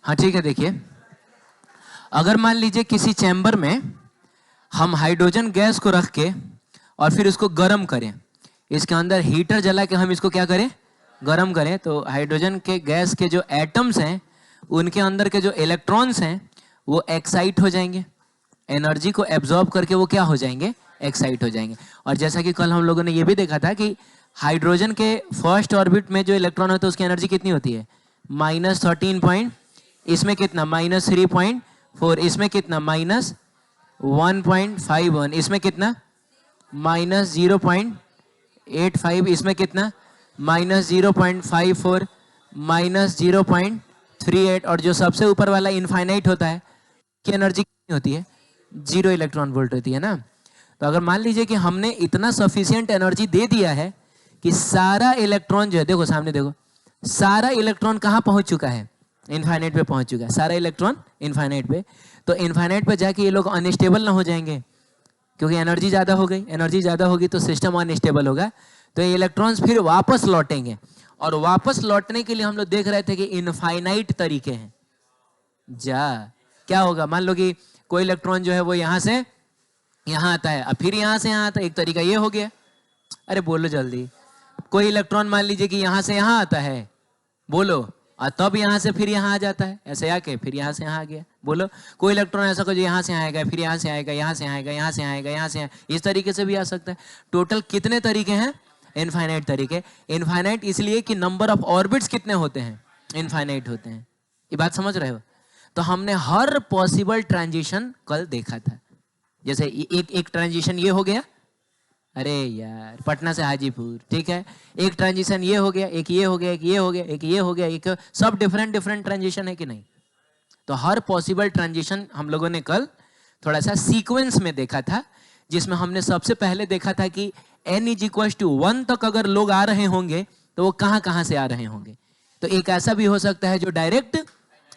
हाँ ठीक है, देखिए अगर मान लीजिए किसी चैम्बर में हम हाइड्रोजन गैस को रख के और फिर उसको गर्म करें, इसके अंदर हीटर जला के हम इसको क्या करें, गर्म करें, तो हाइड्रोजन के गैस के जो एटम्स हैं उनके अंदर के जो इलेक्ट्रॉन्स हैं वो एक्साइट हो जाएंगे, एनर्जी को एब्जॉर्ब करके वो क्या हो जाएंगे, एक्साइट हो जाएंगे। और जैसा कि कल हम लोगों ने ये भी देखा था कि हाइड्रोजन के फर्स्ट ऑर्बिट में जो इलेक्ट्रॉन होता है उसकी एनर्जी कितनी होती है, -13 इसमें कितना -3.4, इसमें कितना -1.51, इसमें कितना -0.85, इसमें कितना -0.54, -0.38, और जो सबसे ऊपर वाला इनफाइनाइट होता है की एनर्जी कितनी होती है, 0 इलेक्ट्रॉन वोल्ट होती है ना। तो अगर मान लीजिए कि हमने इतना सफिशिएंट एनर्जी दे दिया है कि सारा इलेक्ट्रॉन जो है, देखो सामने देखो, सारा इलेक्ट्रॉन कहाँ पहुंच चुका है, इनफाइनाइट पे पहुंच चुका है, सारा इलेक्ट्रॉन इनफाइनाइट पे। तो इनफाइनाइट पे जाके ये लोग अनस्टेबल ना हो जाएंगे, क्योंकि एनर्जी ज्यादा हो गई, एनर्जी ज्यादा होगी तो सिस्टम अनस्टेबल होगा, तो ये इलेक्ट्रॉन्स फिर वापस लौटेंगे। और वापस लौटने के लिए हम लोग देख रहे थे कि इनफाइनाइट तरीके हैं। क्या होगा, मान लो कि कोई इलेक्ट्रॉन जो है वो यहां से यहां आता है, अब फिर यहां से यहां आता है, एक तरीका ये हो गया। अरे बोलो जल्दी, कोई इलेक्ट्रॉन मान लीजिए कि यहां से यहां आता है, बोलो, और तब यहां से फिर यहां आ जाता है, ऐसे आके फिर यहां से यहां आ गया। बोलो, कोई इलेक्ट्रॉन ऐसा को जो यहां से आएगा, फिर यहां से आएगा, यहां से आएगा, यहां से आएगा, यहां से, इस तरीके से भी आ सकता है। टोटल कितने तरीके हैं, इनफाइनाइट तरीके। इनफाइनाइट इसलिए कि नंबर ऑफ ऑर्बिट्स कितने होते हैं, इनफाइनाइट होते हैं। ये बात समझ रहे हो। तो हमने हर पॉसिबल ट्रांजिशन कल देखा था। जैसे एक ट्रांजिशन ये हो गया, अरे यार पटना से हाजीपुर, ठीक है, एक ट्रांजिशन ये हो गया, एक ये हो गया, एक ये हो गया, एक ये हो गया, एक, सब डिफरेंट डिफरेंट ट्रांजिशन है कि नहीं। तो हर पॉसिबल ट्रांजिशन हम लोगों ने कल थोड़ा सा सीक्वेंस में देखा था, जिसमें हमने सबसे पहले देखा था कि n=1 तक अगर लोग आ रहे होंगे तो वो कहां कहां से आ रहे होंगे। तो एक ऐसा भी हो सकता है जो डायरेक्ट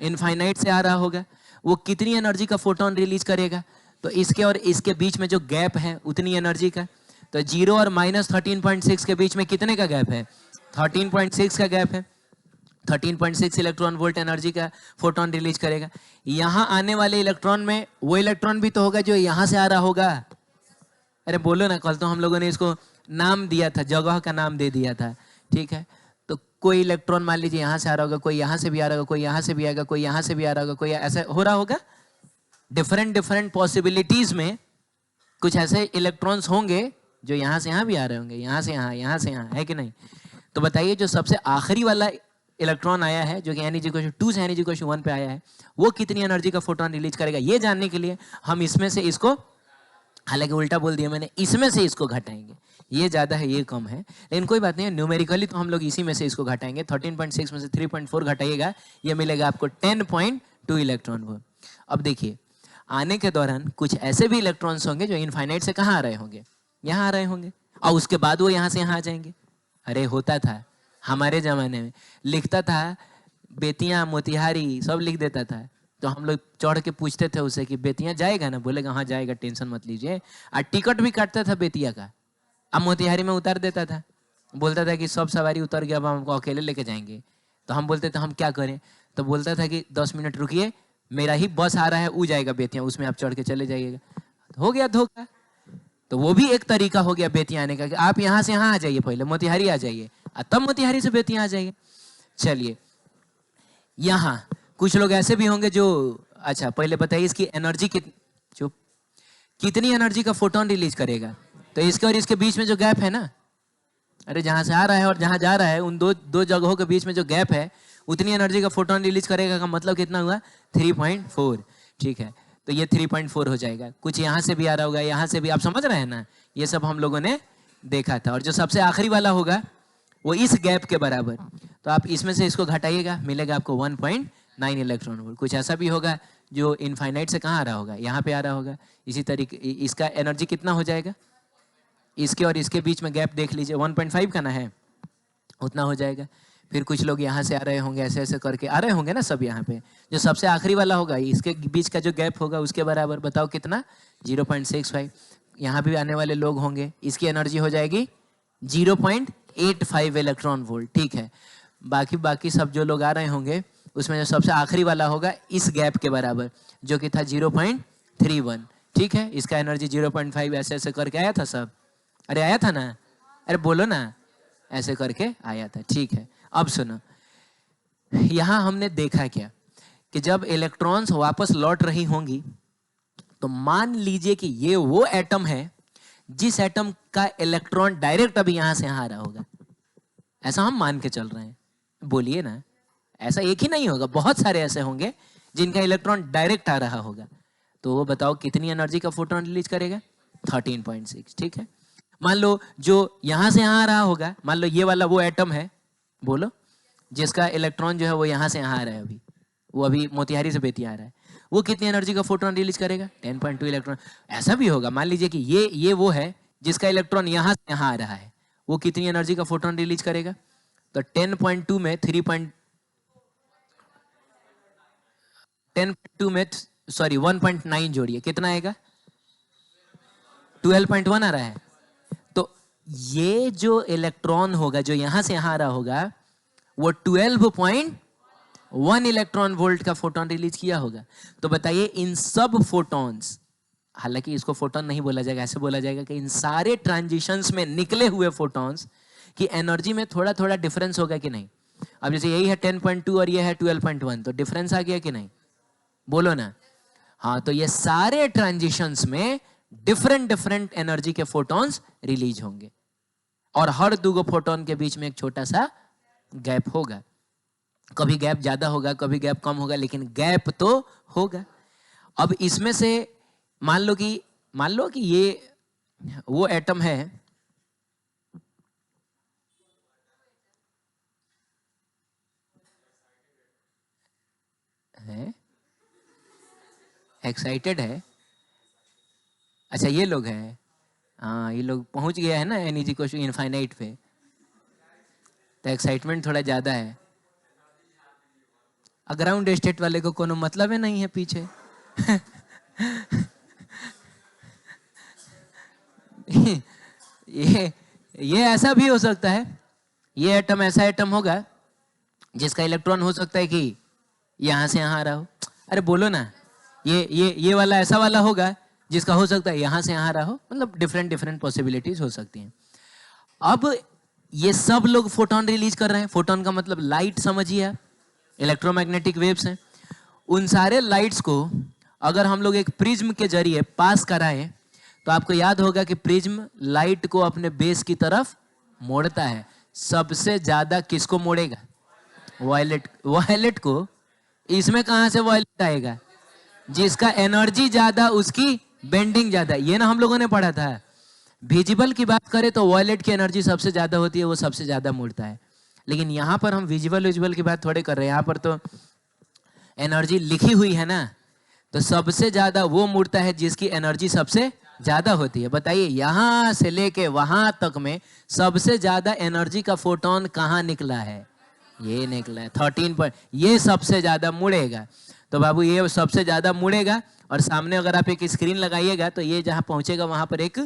इनफाइनाइट से आ रहा होगा, वो कितनी एनर्जी का फोटोन रिलीज करेगा, तो इसके और इसके बीच में जो गैप है उतनी एनर्जी का। तो 0 और -13.6 के बीच में कितने का गैप है, 13.6 का गैप है। 13.6 इलेक्ट्रॉन वोल्ट एनर्जी का फोटोन रिलीज करेगा। यहां आने वाले इलेक्ट्रॉन में वो इलेक्ट्रॉन भी तो होगा जो यहां से आ रहा होगा। अरे बोलो ना, कल तो हम लोगों ने इसको नाम दिया था, जगह का नाम दे दिया था, ठीक है। तो कोई इलेक्ट्रॉन मान लीजिए यहां से आ रहा होगा, कोई यहां से भी आ रहा होगा, कोई यहां से भी आएगा, कोई यहां से भी आ रहा होगा, कोई ऐसा हो रहा होगा। डिफरेंट डिफरेंट पॉसिबिलिटीज में कुछ ऐसे इलेक्ट्रॉन्स होंगे जो यहां से यहां भी आ रहे होंगे, यहां से यहां, यहां से यहां, है कि नहीं। तो बताइए जो सबसे आखिरी वाला इलेक्ट्रॉन आया है जो कि n=2 से n=1 पे आया है, वो कितनी एनर्जी का फोटोन रिलीज करेगा। ये जानने के लिए हम इसमें से इसको, हालांकि उल्टा बोल दिया मैंने, इसमें से इसको घटाएंगे। ये ज्यादा है, ये कम है, लेकिन कोई बात नहीं, न्यूमेरिकली तो हम लोग इसी में से इसको घटाएंगे। 13.6 में से 3.4 घटाइएगा, ये मिलेगा आपको 10.2 इलेक्ट्रॉन वोल्ट। अब देखिए, आने के दौरान कुछ ऐसे भी इलेक्ट्रॉन्स होंगे जो इनफाइनाइट से कहाँ आ रहे होंगे, यहाँ आ रहे होंगे, और उसके बाद वो यहाँ से यहाँ आ जाएंगे। अरे होता था हमारे जमाने में, लिखता था बेतियां मोतिहारी सब लिख देता था, तो हम लोग चढ़ के पूछते थे उसे कि बेतियां जाएगा ना, बोलेगा हाँ जाएगा, टेंशन मत लीजिए। और टिकट भी काटता था बेतिया का, अब मोतिहारी में उतार देता था, बोलता था कि सब सवारी उतर गया, अब हमको अकेले लेके जाएंगे। तो हम बोलते थे हम क्या करें, तो बोलता था कि 10 मिनट रुकिए, मेरा ही बस आ रहा है, वो जाएगा बेतिया, उसमें आप चढ़ के चले जाइएगा। हो गया धोखा। तो वो भी एक तरीका हो गया बेतिया आने का कि आप यहाँ से यहाँ आ जाइए, पहले मोतिहारी आ जाइए, तब मोतिहारी से बेतिया आ जाइए। चलिए, यहाँ कुछ लोग ऐसे भी होंगे जो, अच्छा पहले बताइए इसकी एनर्जी कितनी एनर्जी का फोटोन रिलीज करेगा। तो इसके और इसके बीच में जो गैप है ना, अरे जहां से आ रहा है और जहां जा रहा है, उन दो जगहों के बीच में जो गैप है उतनी एनर्जी का फोटोन रिलीज करेगा, का मतलब कितना हुआ, 3.4, ठीक है। तो ये 3.4 हो जाएगा। कुछ यहाँ से भी आ रहा होगा, यहाँ से भी, आप समझ रहे हैं ना, ये सब हम लोगों ने देखा था। और जो सबसे आखिरी वाला होगा वो इस गैप के बराबर, तो आप इसमें से इसको घटाइएगा, मिलेगा आपको 1.9 इलेक्ट्रॉन वोल्ट। कुछ ऐसा भी होगा जो इनफाइनाइट से कहाँ आ रहा होगा, यहाँ पे आ रहा होगा। इसी तरीके इसका एनर्जी कितना हो जाएगा, इसके और इसके बीच में गैप देख लीजिए, 1.5 का ना है, उतना हो जाएगा। फिर कुछ लोग यहाँ से आ रहे होंगे, ऐसे ऐसे करके आ रहे होंगे ना सब यहाँ पे। जो सबसे आखिरी वाला होगा इसके बीच का जो गैप होगा उसके बराबर, बताओ कितना, 0.65। यहाँ भी आने वाले लोग होंगे, इसकी एनर्जी हो जाएगी 0.85 इलेक्ट्रॉन वोल्ट, ठीक है। बाकी सब जो लोग आ रहे होंगे उसमें जो सबसे आखिरी वाला होगा इस गैप के बराबर, जो कि था 0.31। ठीक है, इसका एनर्जी 0.5 ऐसे ऐसे करके आया था सब। अरे आया था ना, अरे बोलो ना, ऐसे करके आया था। ठीक है, अब सुनो, यहां हमने देखा क्या कि जब इलेक्ट्रॉन्स वापस लौट रही होंगी तो मान लीजिए कि ये वो एटम है जिस एटम का इलेक्ट्रॉन डायरेक्ट अभी यहां से यहां आ रहा होगा। ऐसा हम मान के चल रहे हैं, बोलिए ना। ऐसा एक ही नहीं होगा, बहुत सारे ऐसे होंगे जिनका इलेक्ट्रॉन डायरेक्ट आ रहा होगा। तो वो बताओ कितनी एनर्जी का फोटोन रिलीज करेगा? 13.6। ठीक है, मान लो जो यहां से यहां आ रहा होगा, मान लो ये वाला वो एटम है, बोलो, जिसका इलेक्ट्रॉन जो है वो यहां से यहां आ रहा है, अभी वो अभी मोतिहारी से बेतिया आ रहा है, वो कितनी एनर्जी का फोटोन रिलीज करेगा? 10.2 इलेक्ट्रॉन। ऐसा भी होगा, मान लीजिए कि ये वो है जिसका इलेक्ट्रॉन यहां से यहां आ रहा है, वो कितनी एनर्जी का फोटोन रिलीज करेगा? तो 10.2 में 10.2 में सॉरी 1.9 जोड़िए, कितना आएगा? 12.1 आ रहा है। तो ये जो इलेक्ट्रॉन होगा जो यहां से यहां आ रहा होगा, वो 12.1 इलेक्ट्रॉन वोल्ट का फोटोन रिलीज किया होगा। तो बताइए इन सब फोटॉन्स, हालांकि इसको फोटोन नहीं बोला जाएगा, ऐसे बोला जाएगा कि इन सारे ट्रांजिशंस में निकले हुए फोटॉन्स की एनर्जी में थोड़ा थोड़ा डिफरेंस होगा कि नहीं? अब जैसे यही है 10.2 और ये है 12.1, तो डिफरेंस आ गया कि नहीं? बोलो ना। हाँ, तो ये सारे ट्रांजिशंस में डिफरेंट डिफरेंट एनर्जी के फोटॉन्स रिलीज होंगे और हर दो फोटोन के बीच में एक छोटा सा गैप होगा। कभी गैप ज्यादा होगा, कभी गैप कम होगा, लेकिन गैप तो होगा। अब इसमें से मान लो कि ये वो एटम है, एक्साइटेड है। अच्छा, ये लोग हैं, हाँ, ये लोग पहुंच गया है ना n is equal to infinite पे, तो एक्साइटमेंट थोड़ा ज्यादा है। ग्राउंड स्टेट वाले को कोनो मतलब है नहीं है पीछे। ये ऐसा भी हो सकता है, ये एटम ऐसा एटम होगा जिसका इलेक्ट्रॉन हो सकता है कि यहां से यहां आ रहा हो। अरे बोलो ना, ये वाला ऐसा वाला होगा जिसका हो सकता है यहां से यहां आ रहा हो, मतलब डिफरेंट डिफरेंट पॉसिबिलिटीज हो सकती हैं। अब ये सब लोग फोटोन रिलीज कर रहे हैं। फोटोन का मतलब लाइट समझिए आप, इलेक्ट्रोमैग्नेटिक वेव्स हैं। उन सारे लाइट्स को अगर हम लोग एक प्रिज्म के जरिए पास कराएं तो आपको याद होगा कि प्रिज्म लाइट को अपने बेस की तरफ मोड़ता है। सबसे ज्यादा किसको मोड़ेगा? वायलेट। वायलेट को। इसमें कहां से वायलेट आएगा? जिसका एनर्जी ज्यादा उसकी बेंडिंग ज्यादा। ये ना हम लोगों ने पढ़ा था। विजिबल की बात करें तो वायलेट की एनर्जी सबसे ज्यादा होती है, वो सबसे ज्यादा मुड़ता है। लेकिन यहां पर हम विजिबल की बात थोड़े कर रहे हैं, यहां पर तो एनर्जी लिखी हुई है ना, तो सबसे ज्यादा वो मुड़ता है जिसकी एनर्जी सबसे ज्यादा होती है। बताइए यहां से लेके वहां तक में सबसे ज्यादा एनर्जी का फोटोन कहां निकला है? ये निकला है 13 ये सबसे ज्यादा मुड़ेगा। तो बाबू ये सबसे ज्यादा मुड़ेगा, और सामने अगर आप एक स्क्रीन लगाइएगा तो ये जहां पहुंचेगा वहां पर एक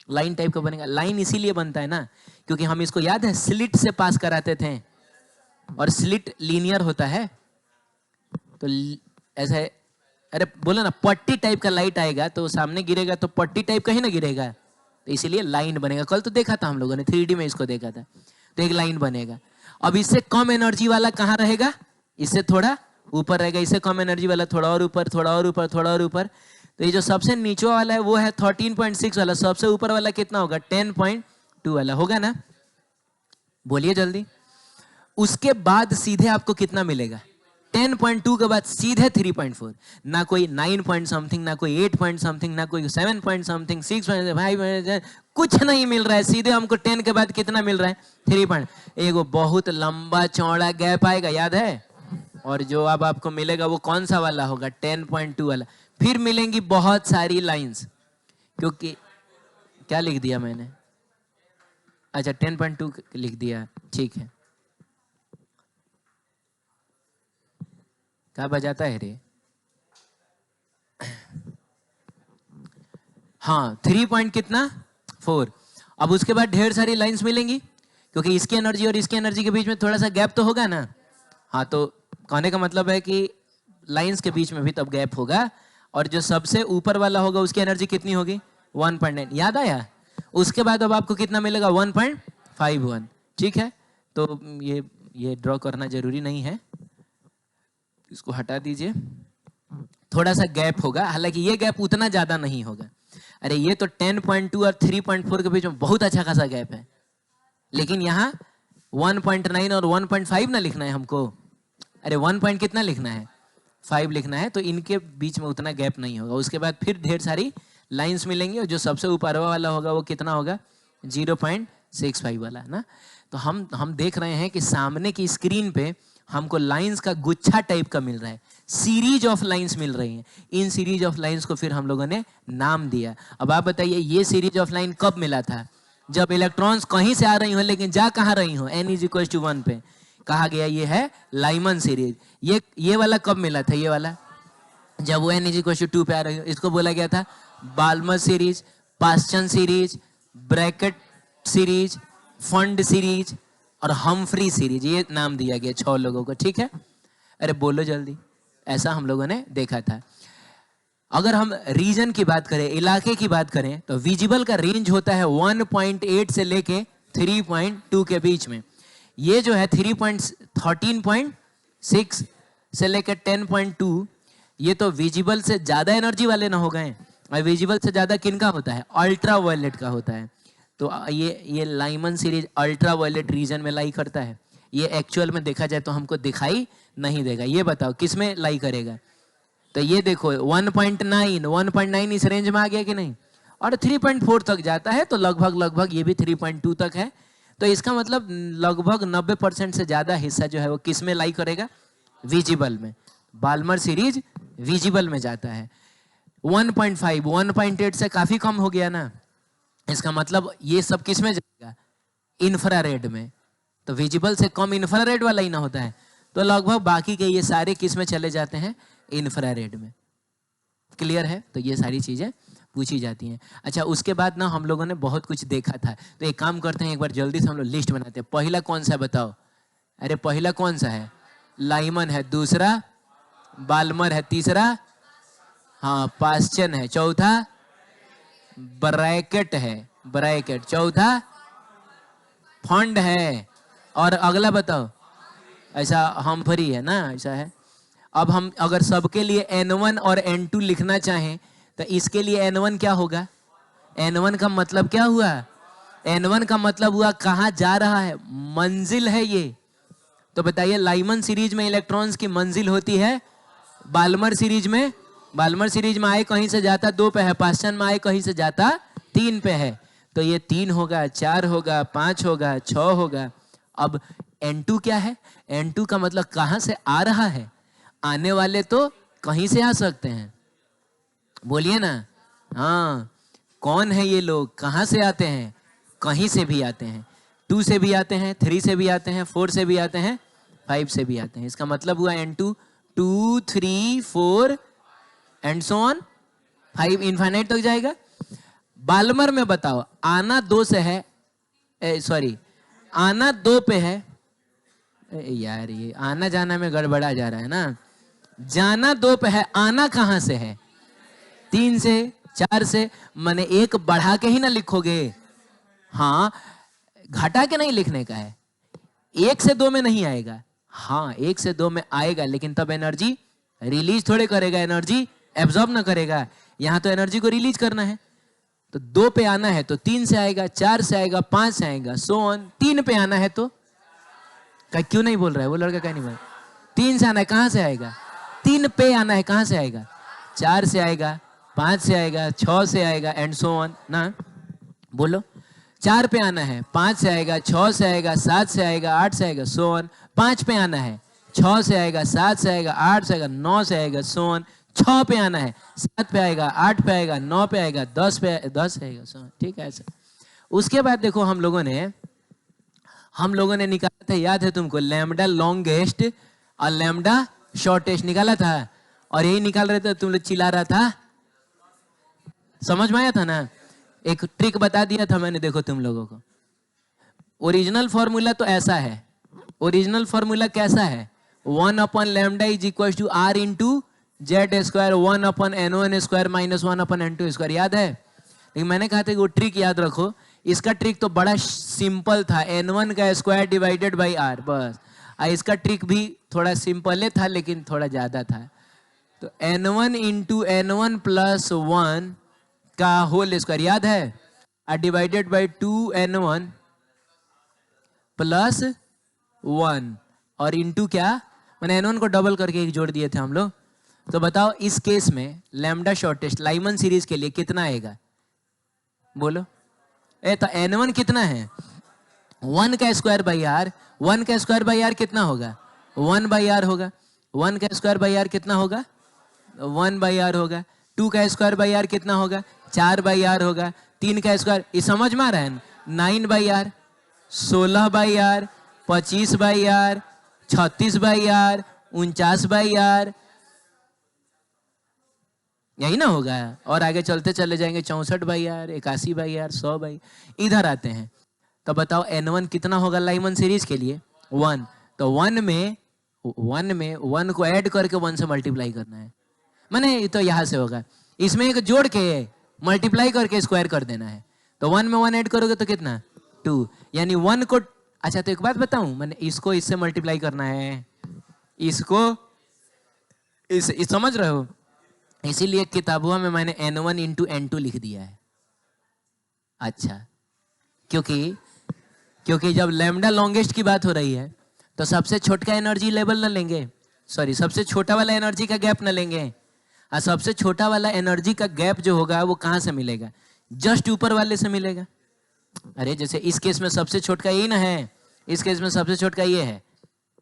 लाइन टाइप का बनेगा। लाइन इसीलिए बनता है ना क्योंकि हम इसको याद है स्लिट से पास कराते थे, और स्लिट लीनियर होता है। तो ऐसे, अरे बोलो ना, पट्टी टाइप का लाइट आएगा तो सामने गिरेगा तो पट्टी टाइप का ही ना गिरेगा, तो इसीलिए लाइन बनेगा। कल तो देखा था हम लोगों ने, 3D में इसको देखा था। तो एक लाइन बनेगा। अब इससे कम एनर्जी वाला कहाँ रहेगा? इससे थोड़ा ऊपर रहेगा। इससे कम एनर्जी वाला थोड़ा और ऊपर, थोड़ा और ऊपर, थोड़ा और ऊपर। तो ये जो सबसे नीचे वाला है वो है 13.6 वाला। सबसे ऊपर वाला कितना होगा? 10.2 वाला होगा ना? बोलिए जल्दी। उसके बाद सीधे आपको कितना मिलेगा? 10.2 के बाद सीधे 3.4। ना कोई 9 पॉइंट समथिंग, ना कोई 8 पॉइंट समथिंग, ना कोई 7 पॉइंट समथिंग, 6 पॉइंट, भाई कुछ नहीं मिल रहा है। सीधे हमको 10 के बाद कितना मिल रहा है? 3 पॉइंट। एगो बहुत लंबा चौड़ा गैप आएगा, याद है? और जो अब आपको मिलेगा वो कौन सा वाला होगा? 10.2 वाला। फिर मिलेंगी बहुत सारी लाइंस, क्योंकि क्या लिख दिया मैंने? अच्छा 10.2 लिख दिया, ठीक है। क्या बजाता है रे? हाँ 3 पॉइंट कितना? 4। अब उसके बाद ढेर सारी लाइंस मिलेंगी क्योंकि इसकी एनर्जी और इसकी एनर्जी के बीच में थोड़ा सा गैप तो होगा ना। हाँ, तो कहने का मतलब है कि लाइंस के बीच में भी तब गैप होगा, और जो सबसे ऊपर वाला होगा उसकी एनर्जी कितनी होगी 1.9, याद आया? उसके बाद अब आपको कितना मिलेगा 1.51, ठीक है। तो ये ड्रॉ करना जरूरी नहीं है, इसको हटा दीजिए। थोड़ा सा गैप होगा, हालांकि ये गैप उतना ज्यादा नहीं होगा। अरे ये तो 10.2 और 3.4 के बीच में बहुत अच्छा खासा गैप है, लेकिन यहाँ 1.9 और 1.5 ना लिखना है हमको। अरे 1 पॉइंट कितना लिखना है 5 लिखना है, तो इनके बीच में उतना गैप नहीं होगा। उसके बाद फिर ढेर सारी लाइंस मिलेंगी, और जो सबसे ऊपर वाला होगा वो कितना होगा 0.65 वाला ना। तो हम देख रहे हैं कि सामने की स्क्रीन पे हमको लाइंस का गुच्छा टाइप का मिल रहा है, सीरीज ऑफ लाइंस मिल रही हैं। इन सीरीज ऑफ लाइंस को फिर हम लोगों ने नाम दिया। अब आप बताइए ये सीरीज ऑफ लाइन कब मिला था? जब इलेक्ट्रॉन्स कहीं से आ रही हो लेकिन जा कहाँ रही हो, n=1 पे, कहा गया ये है लाइमन सीरीज। ये वाला कब मिला था? ये वाला जब वो n=2 पे आ रही हो, इसको बोला गया था Balmer series, Paschen series, Brackett series, Pfund series और हम्फ्री सीरीज। ये नाम दिया गया 6 लोगों को, ठीक है। अरे बोलो जल्दी, ऐसा हम लोगों ने देखा था। अगर हम रीजन की बात करें, इलाके की बात करें, तो विजिबल का रेंज होता है 1.8 से लेके 3.2 के बीच में। ये जो है 13.6 से लेकर 10.2, ये तो विजिबल से ज्यादा एनर्जी वाले ना हो गए। और विजिबल से ज्यादा किनका होता है? अल्ट्रा वायलेट का होता है। तो ये Lyman series ultra violet region में लाई करता है। ये एक्चुअल में देखा जाए तो हमको दिखाई नहीं देगा। ये बताओ किस में लाई करेगा? तो ये देखो 1.9 इस रेंज में आ गया कि नहीं, और 3.4 तक जाता है, तो लगभग ये भी 3.2 तक है। तो इसका मतलब लगभग 90% से ज्यादा हिस्सा जो है वो किस में लाई करेगा? विजिबल में। बाल्मर सीरीज विजिबल में जाता है। 1.5 1.8 से काफी कम हो गया ना, इसका मतलब ये सब किस में जाएगा? इंफ्रारेड में। तो विजिबल से कम इंफ्रारेड वाला ही ना होता है, तो लगभग बाकी के ये सारे किस में चले जाते हैं? इंफ्रारेड में। क्लियर है? तो ये सारी चीजें पूछी जाती हैं। अच्छा, उसके बाद ना हम लोगों ने बहुत कुछ देखा था, तो एक काम करते हैं, एक बार जल्दी से हम लोग लिस्ट बनाते हैं। पहला कौन सा बताओ? अरे पहला कौन सा है? लाइमन है, दूसरा बाल्मर है, तीसरा हाँ पास्चन है, चौथा ब्रैकेट है, ब्रैकेट, चौथा फंड है, और अगला बताओ? ऐसा हम्फ्री है ना, ऐसा है। अब हम अगर सबके लिए N1 और N2 लिखना चाहें, तो इसके लिए N1 क्या होगा? N1 का मतलब क्या हुआ? N1 का मतलब हुआ कहाँ जा रहा है, मंजिल है ये। तो बताइए लाइमन सीरीज में इलेक्ट्रॉन्स की मंजिल होती है, बाल्मर सीरीज में आए कहीं से जाता 2 पे है, पास्चन में आए कहीं से जाता 3 पे है। तो ये 3 होगा, 4 होगा, 5 होगा, 6 होगा। अब N2 क्या है? N2 का मतलब कहां से आ रहा है। आने वाले तो कहीं से आ सकते हैं, बोलिए ना। हाँ, कौन है ये लोग? कहां से आते हैं? कहीं से भी आते हैं। 2 से भी आते हैं, 3 से भी आते हैं, 4 से भी आते हैं, 5 से भी आते हैं। इसका मतलब हुआ N2 2 3 4 and so on 5 infinite तक जाएगा। बाल्मर में बताओ, आना 2 से है, सॉरी आना 2 पे है। यार ये आना जाना में गड़बड़ा जा रहा है ना। जाना 2 पे है, आना कहां से है? 3 से, 4 से। माने एक बढ़ा के ही ना लिखोगे, हाँ घटा के नहीं लिखने का है। 1 से 2 में नहीं आएगा, हाँ 1 से 2 में आएगा, लेकिन तब एनर्जी रिलीज थोड़े करेगा, एनर्जी एब्जॉर्ब ना करेगा। यहां तो एनर्जी को रिलीज करना है। तो 2 पे आना है तो 3 से आएगा, 4 से आएगा, 5 से आएगा, सो ऑन। 3 पे आना है तो क्यों नहीं बोल रहा है वो लड़का? क्या नहीं बोल? 3 से आना है, कहां से आएगा? 3 पे आना है, कहां से आएगा? 4 से आएगा, 5 से आएगा, 6 से आएगा, एंड सो ऑन ना। बोलो, 4 पे आना है, 5 से आएगा, 6 से आएगा, 7 से आएगा, 8 से आएगा, सो ऑन। 5 पे आना है, 6 से आएगा, 7 से आएगा, 8 से आएगा, 9 से आएगा, सो ऑन। 6 पे आना है, 7 पे आएगा, 8 पे आएगा, 9 पे आएगा, 10 पे 10 आएगा, सो ठीक है ऐसा। उसके बाद देखो हम लोगों ने निकाला था, याद है तुमको, लैम्डा लॉन्गेस्ट और लैम्डा शॉर्टेस्ट निकाला था, और यही निकाल रहे थे, तुम लोग चिल्ला रहा था। समझ में आया था ना? एक ट्रिक बता दिया था मैंने, देखो तुम लोगों को। ओरिजिनल फॉर्मूला तो ऐसा है। ओरिजिनल फॉर्मूला कैसा है? 1 upon lambda is equal to R into Z square 1 upon n1 square minus 1 upon n2 square. याद है? लेकिन मैंने कहा था कि वो ट्रिक याद रखो। इसका ट्रिक तो बड़ा सिंपल था, n1 का स्क्वायर डिवाइडेड बाई आर, बस। इसका ट्रिक भी थोड़ा सिंपल था लेकिन थोड़ा ज्यादा था। तो n1 इंटू n1 प्लस 1 का होल स्क्वायर, याद है? डिवाइडेड बाई 2n1 प्लस 1 और इंटू क्या, मैंने n1 को डबल करके एक जोड़ दिए थे हम लोग। तो बताओ इस केस में लैम्डा शॉर्टेस्ट लाइमन सीरीज के लिए कितना आएगा? बोलो। तो n1 कितना है? 1 का स्क्वायर बाई आर। 1 का स्क्वायर बाई आर कितना होगा? 1 बाई आर होगा। 1 का स्क्वायर बाई आर कितना होगा? 1 बाई आर होगा। 2 का स्क्वायर बाई आर कितना होगा? 4 बाई आर होगा। 3 का स्क्वायर, ये समझ में आ रहा है? 9 by R, 16 by R, 25 by R, 36 by R, 49 by R, यही ना होगा। और आगे चलते चले जाएंगे 64 by R, 81 by R, 100 by. इधर आते हैं तो बताओ n1 कितना होगा लाइमन सीरीज के लिए? 1। तो 1 में 1 को ऐड करके 1 से मल्टीप्लाई करना है। मैंने तो यहां से होगा, इसमें एक जोड़ के मल्टीप्लाई करके स्क्वायर कर देना है। तो 1 में 1 ऐड करोगे तो कितना? 2। यानी 1 को, अच्छा तो एक बात बताऊं, मैंने इसको इससे मल्टीप्लाई करना है, इसको इस समझ रहे हो? इसीलिए किताबों में मैंने n1 इंटू n2 लिख दिया है। अच्छा, क्योंकि जब लैम्डा लॉन्गेस्ट की बात हो रही है तो सबसे छोटा एनर्जी लेवल न लेंगे, सॉरी सबसे छोटा वाला एनर्जी का गैप न लेंगे। और सबसे छोटा वाला एनर्जी का गैप जो होगा वो कहां से मिलेगा? जस्ट ऊपर वाले से मिलेगा। अरे जैसे इस केस में सबसे छोटा यही ना है, इस केस में सबसे छोटा ये है,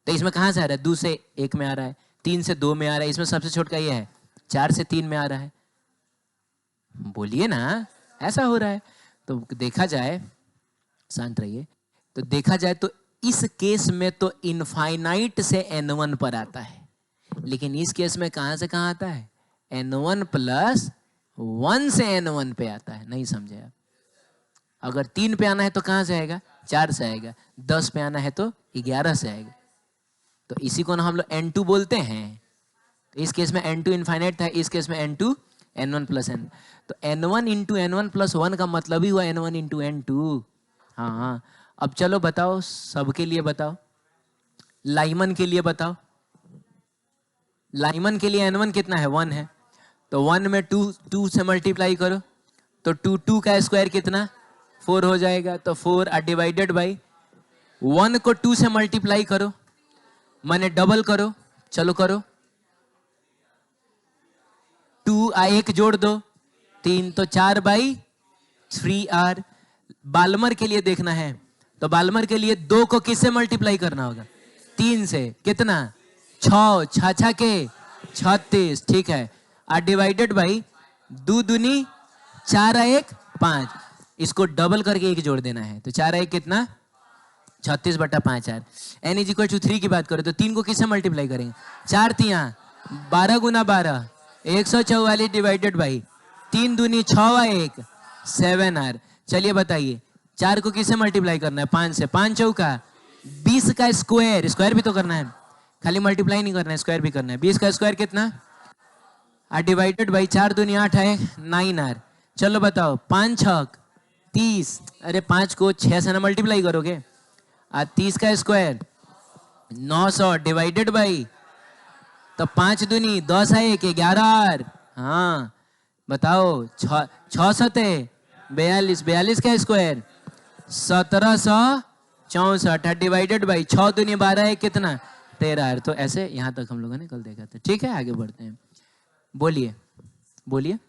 तो इसमें कहां से आ रहा है? 2 से 1 में आ रहा है, 3 से 2 में आ रहा है, इसमें सबसे छोटा ये है, 4 से 3 में आ रहा है। बोलिए ना, ऐसा हो रहा है। तो देखा जाए, शांत रहिए, तो देखा जाए तो इस केस में तो इनफाइनाइट से n1 पर आता है, लेकिन इस केस में कहां से कहां आता है? n1 प्लस 1 से n1 पे आता है। नहीं समझे आप? अगर 3 पे आना है तो कहां से आएगा? 4 से आएगा। 10 पे आना है तो 11 से आएगा। तो इसी को ना हम लोग n2 बोलते हैं। तो इस केस में n2 इनफाइनाइट था, इस केस में n2 n1 प्लस n। तो n1 इंटू n1 प्लस 1 का मतलब ही हुआ n1 इंटू n2। हाँ, अब चलो बताओ, सबके लिए बताओ, लाइमन के लिए बताओ। लाइमन के लिए n1 कितना है? 1 है। तो 1 में 2 से मल्टीप्लाई करो तो 2 का स्क्वायर कितना? 4 हो जाएगा। तो 4 डिवाइडेड बाई 1 को 2 से मल्टीप्लाई करो, माने डबल करो, चलो करो। 2 1 जोड़ दो 3, तो 4 बाई 3r। बाल्मर के लिए देखना है तो बाल्मर के लिए 2 को किससे मल्टीप्लाई करना होगा? 3 से। कितना? 6, 6 के 36, ठीक है। डिवाइडेड बाई 2 दूनी 4 1 5, इसको डबल करके 1 जोड़ देना है। तो 4 1 कितना? 36/5r। n is equal to 3 की बात करें तो 3 को किससे मल्टीप्लाई करेंगे? 4 3 12 गुना 12, 144 डिवाइडेड बाई 3 दूनी 6 1 7r। चलिए बताइए 4 को किससे मल्टीप्लाई करना है? 5 से। 5 चौका 20 का स्क्वायर, स्क्वायर भी तो करना है, खाली मल्टीप्लाई नहीं करना है, स्क्वायर भी करना है। 20 का स्क्वायर कितना? डिवाइडेड बाई 4 दूनी 8 है 9r। चलो बताओ 5 6 30, अरे 5 को 6 से ना मल्टीप्लाई करोगे। 30 का स्क्वायर 900 डिवाइडेड बाई, तो 5 दूनी 10 है 1 11r। हाँ बताओ 6 सते 42, 42 का स्क्वायर 1764 डिवाइडेड बाई 6 दूनी 12 है कितना? 13r। तो ऐसे यहां तक हम लोगों ने कल देखा था। ठीक है, आगे बढ़ते हैं। बोलिए बोलिए,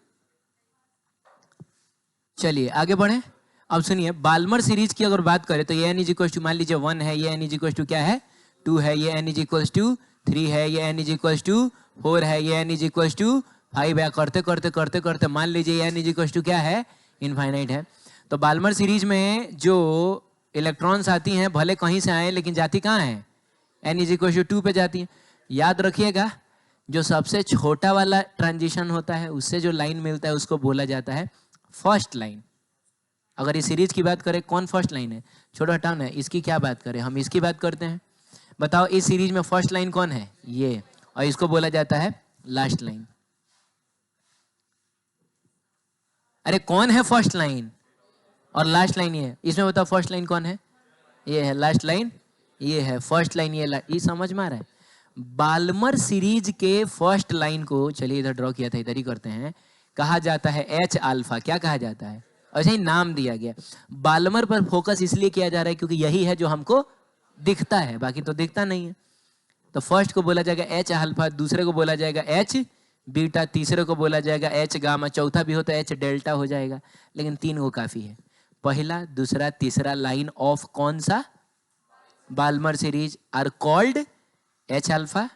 चलिए आगे बढ़े। अब सुनिए, बाल्मर सीरीज की अगर बात करें तो ये n इज इक्वल टू, मान लीजिए 1 है, ये n इज इक्वल टू क्या है? 2 है, ये n इज इक्वल टू 3 है, ये n इज इक्वल टू 4 है, ये n इज इक्वल टू 5 है। करते करते करते करते मान लीजिए ये n इज इक्वल टू क्या है? इनफाइनाइट है। तो बाल्मर सीरीज में जो इलेक्ट्रॉन्स आती हैं भले कहीं से आए लेकिन जाती कहाँ है? n इज इक्वल टू 2 पे जाती है। याद रखिएगा, जो सबसे छोटा वाला ट्रांजिशन होता है उससे जो लाइन मिलता है उसको बोला जाता है फर्स्ट लाइन। अगर इस सीरीज की बात करें, कौन फर्स्ट लाइन है? छोड़ो हटाओ ना, इसकी क्या बात करें, हम इसकी बात करते हैं। बताओ इस सीरीज में फर्स्ट लाइन कौन है? ये, और इसको बोला जाता है लास्ट लाइन। अरे कौन है फर्स्ट लाइन और लास्ट लाइन? ये है। इसमें बताओ फर्स्ट लाइन कौन है? ये है। लास्ट लाइन ये है। फर्स्ट लाइन ये समझ में आ रहा है? बाल्मर सीरीज के फर्स्ट लाइन को, चलिए इधर ड्रॉ किया था, इधर ही करते हैं, कहा जाता है एच अल्फा। क्या कहा जाता है? ऐसे ही नाम दिया गया। बाल्मर पर फोकस इसलिए किया जा रहा है क्योंकि यही है जो हमको दिखता है, बाकी तो दिखता नहीं है। तो फर्स्ट को बोला जाएगा एच अल्फा, दूसरे को बोला जाएगा एच बीटा, तीसरे को बोला जाएगा एच गामा, चौथा भी हो तो एच डेल्टा हो जाएगा। लेकिन 3 को काफी है। पहला, दूसरा, तीसरा लाइन ऑफ कौन सा? Balmer series are called H alpha,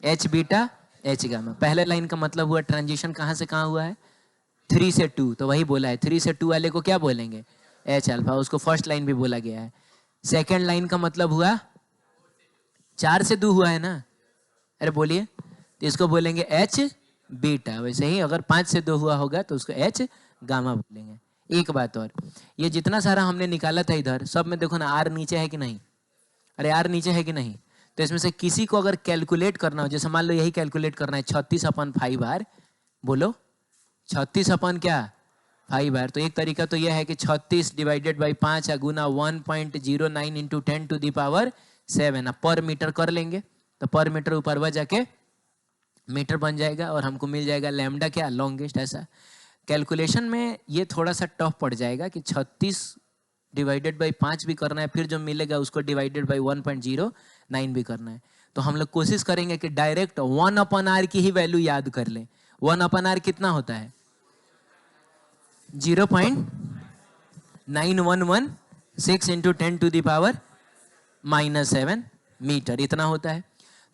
H beta, H gamma. पहले लाइन का मतलब हुआ ट्रांजिशन कहां से कहां हुआ है? 3 से 2, तो वही बोला है 3 से 2 वाले को क्या बोलेंगे? H alpha. उसको फर्स्ट लाइन भी बोला गया है। सेकेंड लाइन का मतलब हुआ 4 से 2 हुआ है ना? अरे बोलिए, तो इसको बोलेंगे एच बीटा। वैसे ही अगर 5 से 2 हुआ होगा तो उसको एच गामा बोलेंगे। एक बात और, ये जितना सारा हमने निकाला था इधर, सब में देखो ना आर नीचे है कि नहीं? अरे आर नीचे है कि नहीं? तो इसमें से किसी को अगर कैलकुलेट करना हो, जैसे मान लो यही कैलकुलेट करना है 36/5 बोलो 36 क्या 5 तो एक तरीका तो यह है कि 36 डिवाइडेड बाई 5 या गुना 1.09 इंटू 10⁻7 पर मीटर कर लेंगे। तो पर मीटर ऊपर वह जाके मीटर बन जाएगा और हमको मिल जाएगा लैम्डा क्या? लॉन्गेस्ट। ऐसा कैलकुलेशन में ये थोड़ा सा टफ पड़ जाएगा कि 36 डिवाइडेड बाई 5 भी करना है, फिर जो मिलेगा उसको डिवाइडेड बाई 1.09 भी करना है। तो हम लोग कोशिश करेंगे कि डायरेक्ट 1/r की ही वैल्यू याद कर लें। 1/r कितना होता है? 0.9116 इंटू 10⁻⁻7 मीटर, इतना होता है।